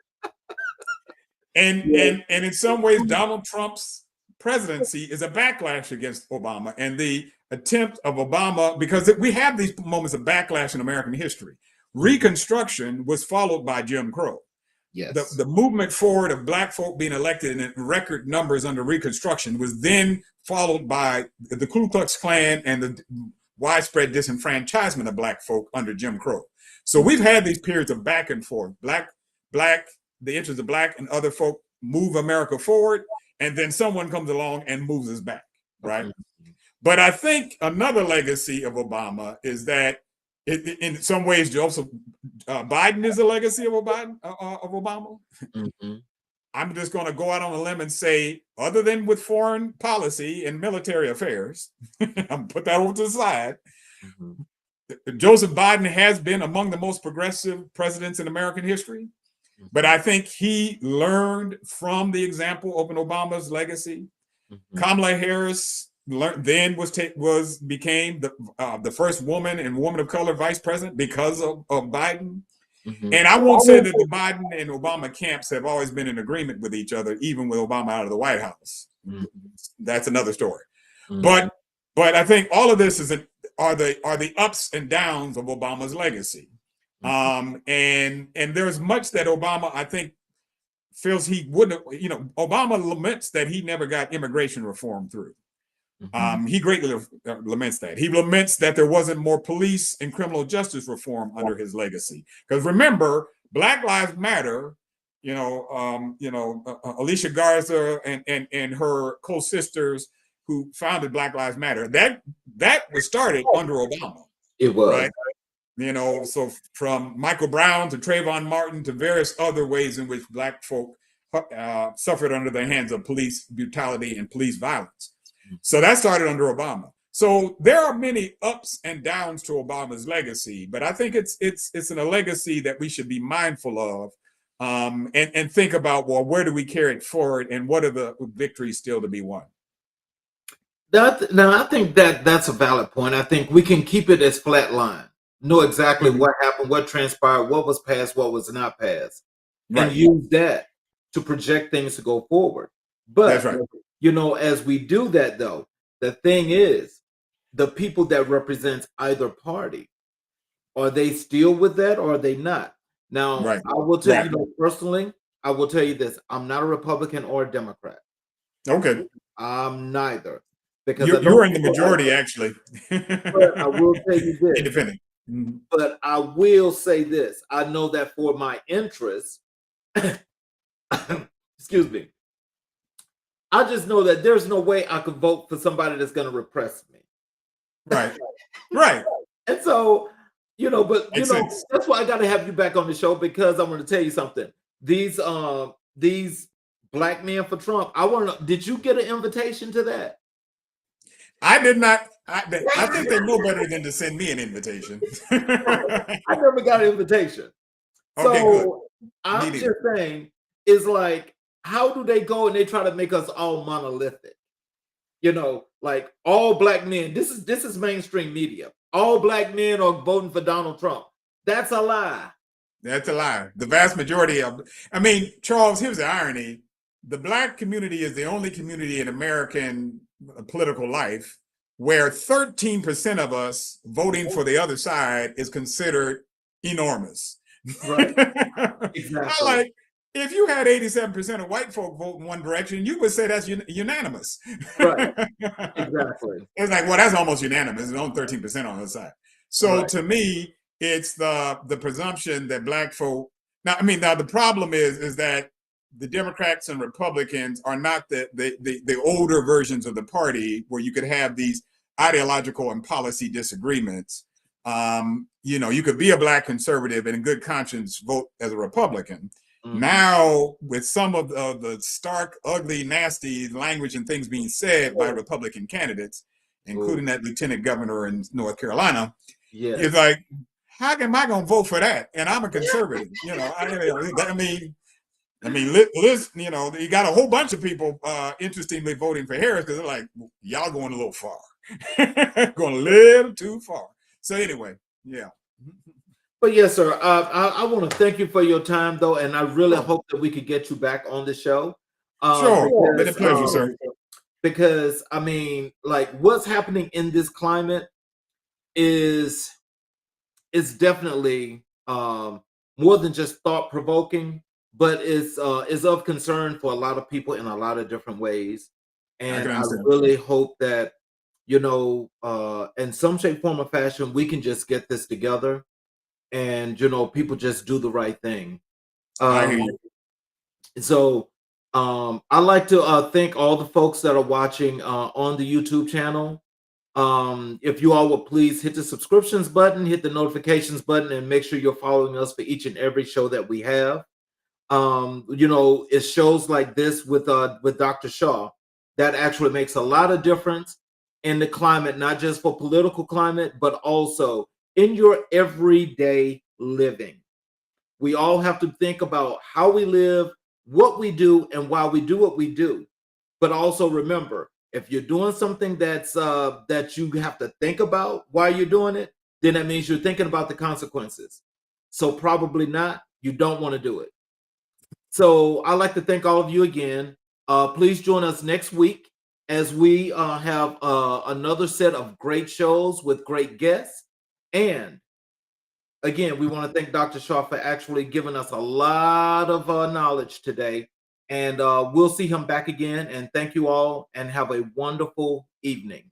And in some ways, Donald Trump's presidency is a backlash against Obama and the attempt of Obama, because we have these moments of backlash in American history. Reconstruction was followed by Jim Crow. Yes. The movement forward of Black folk being elected in record numbers under Reconstruction was then followed by the Ku Klux Klan and the widespread disenfranchisement of Black folk under Jim Crow. So we've had these periods of back and forth. The interests of Black and other folk move America forward, and then someone comes along and moves us back, right? But I think another legacy of Obama is that in some ways, Joseph Biden is a legacy of Obama. Mm-hmm. I'm just going to go out on a limb and say, other than with foreign policy and military affairs, I'm put that over to the side. Mm-hmm. Joseph Biden has been among the most progressive presidents in American history, but I think he learned from the example of Obama's legacy. Mm-hmm. Kamala Harris then became the first woman and woman of color vice president because of Biden. Mm-hmm. And I won't say that the Biden and Obama camps have always been in agreement with each other, even with Obama out of the White House. Mm-hmm. That's another story. Mm-hmm. But I think all of this are the ups and downs of Obama's legacy. And there's much that Obama, I think, feels he wouldn't, Obama laments that he never got immigration reform through. He greatly laments that. He laments that there wasn't more police and criminal justice reform under his legacy. Because remember, Black Lives Matter, Alicia Garza and her co-sisters who founded Black Lives Matter, that was started under Obama. It was. Right? So from Michael Brown to Trayvon Martin to various other ways in which Black folk suffered under the hands of police brutality and police violence. So that started under Obama. So there are many ups and downs to Obama's legacy, but I think it's a legacy that we should be mindful of, and think about, well, where do we carry it forward, and what are the victories still to be won? Now, I think that's a valid point. I think we can keep it as flat line, know exactly what happened, what transpired, what was passed, what was not passed, and use that to project things to go forward. But that's right. As we do that, though, the thing is, the people that represents either party, are they still with that or are they not? Now, I will tell you personally, I will tell you this. I'm not a Republican or a Democrat. Okay. I'm neither. Because you're in the majority, actually. But I will tell you this. Independent. But I will say this. I know that for my interests, excuse me, I just know that there's no way I could vote for somebody that's going to repress me. Right. Right. And so, that's why I got to have you back on the show, because I'm going to tell you something. These black men for Trump, I want to know, did you get an invitation to that? I did not. I think they know better than to send me an invitation. I never got an invitation. Okay, so good. I'm just saying, is like, how do they go and they try to make us all monolithic? Like all black men, this is mainstream media. All black men are voting for Donald Trump. That's a lie. That's a lie. The vast majority Charles, here's the irony. The black community is the only community in American political life where 13% of us voting for the other side is considered enormous. Right. Exactly. If you had 87% of white folk vote in one direction, you would say that's unanimous. Right. Exactly. It's like, well, that's almost unanimous. There's only 13% on the side. So to me, it's the presumption that black folk. Now the problem is that the Democrats and Republicans are not the older versions of the party where you could have these ideological and policy disagreements. You could be a black conservative and in good conscience vote as a Republican. Now, with some of the stark, ugly, nasty language and things being said by Republican candidates, including that lieutenant governor in North Carolina, it's like, how am I going to vote for that? And I'm a conservative. You got a whole bunch of people, interestingly, voting for Harris because they're like, y'all going a little far, going a little too far. So anyway, yeah. But yes, sir. I want to thank you for your time, though, and I really hope that we could get you back on the show. Sure, been a pleasure, sir. Because what's happening in this climate is definitely more than just thought provoking, but is of concern for a lot of people in a lot of different ways. And I really hope that in some shape, form, or fashion, we can just get this together. And people just do the right thing. I hear you. So I'd like to thank all the folks that are watching on the YouTube channel. If you all would please hit the subscriptions button, hit the notifications button, and make sure you're following us for each and every show that we have. It's shows like this with Dr. Shaw that actually makes a lot of difference in the climate, not just for political climate, but also in your everyday living. We all have to think about how we live, what we do, and why we do what we do. But also remember, if you're doing something that you have to think about while you're doing it, then that means you're thinking about the consequences. So probably not. You don't want to do it. So I'd like to thank all of you again. Please join us next week as we have another set of great shows with great guests. And again, we want to thank Dr. Shaw for actually giving us a lot of knowledge today. And we'll see him back again. And thank you all and have a wonderful evening.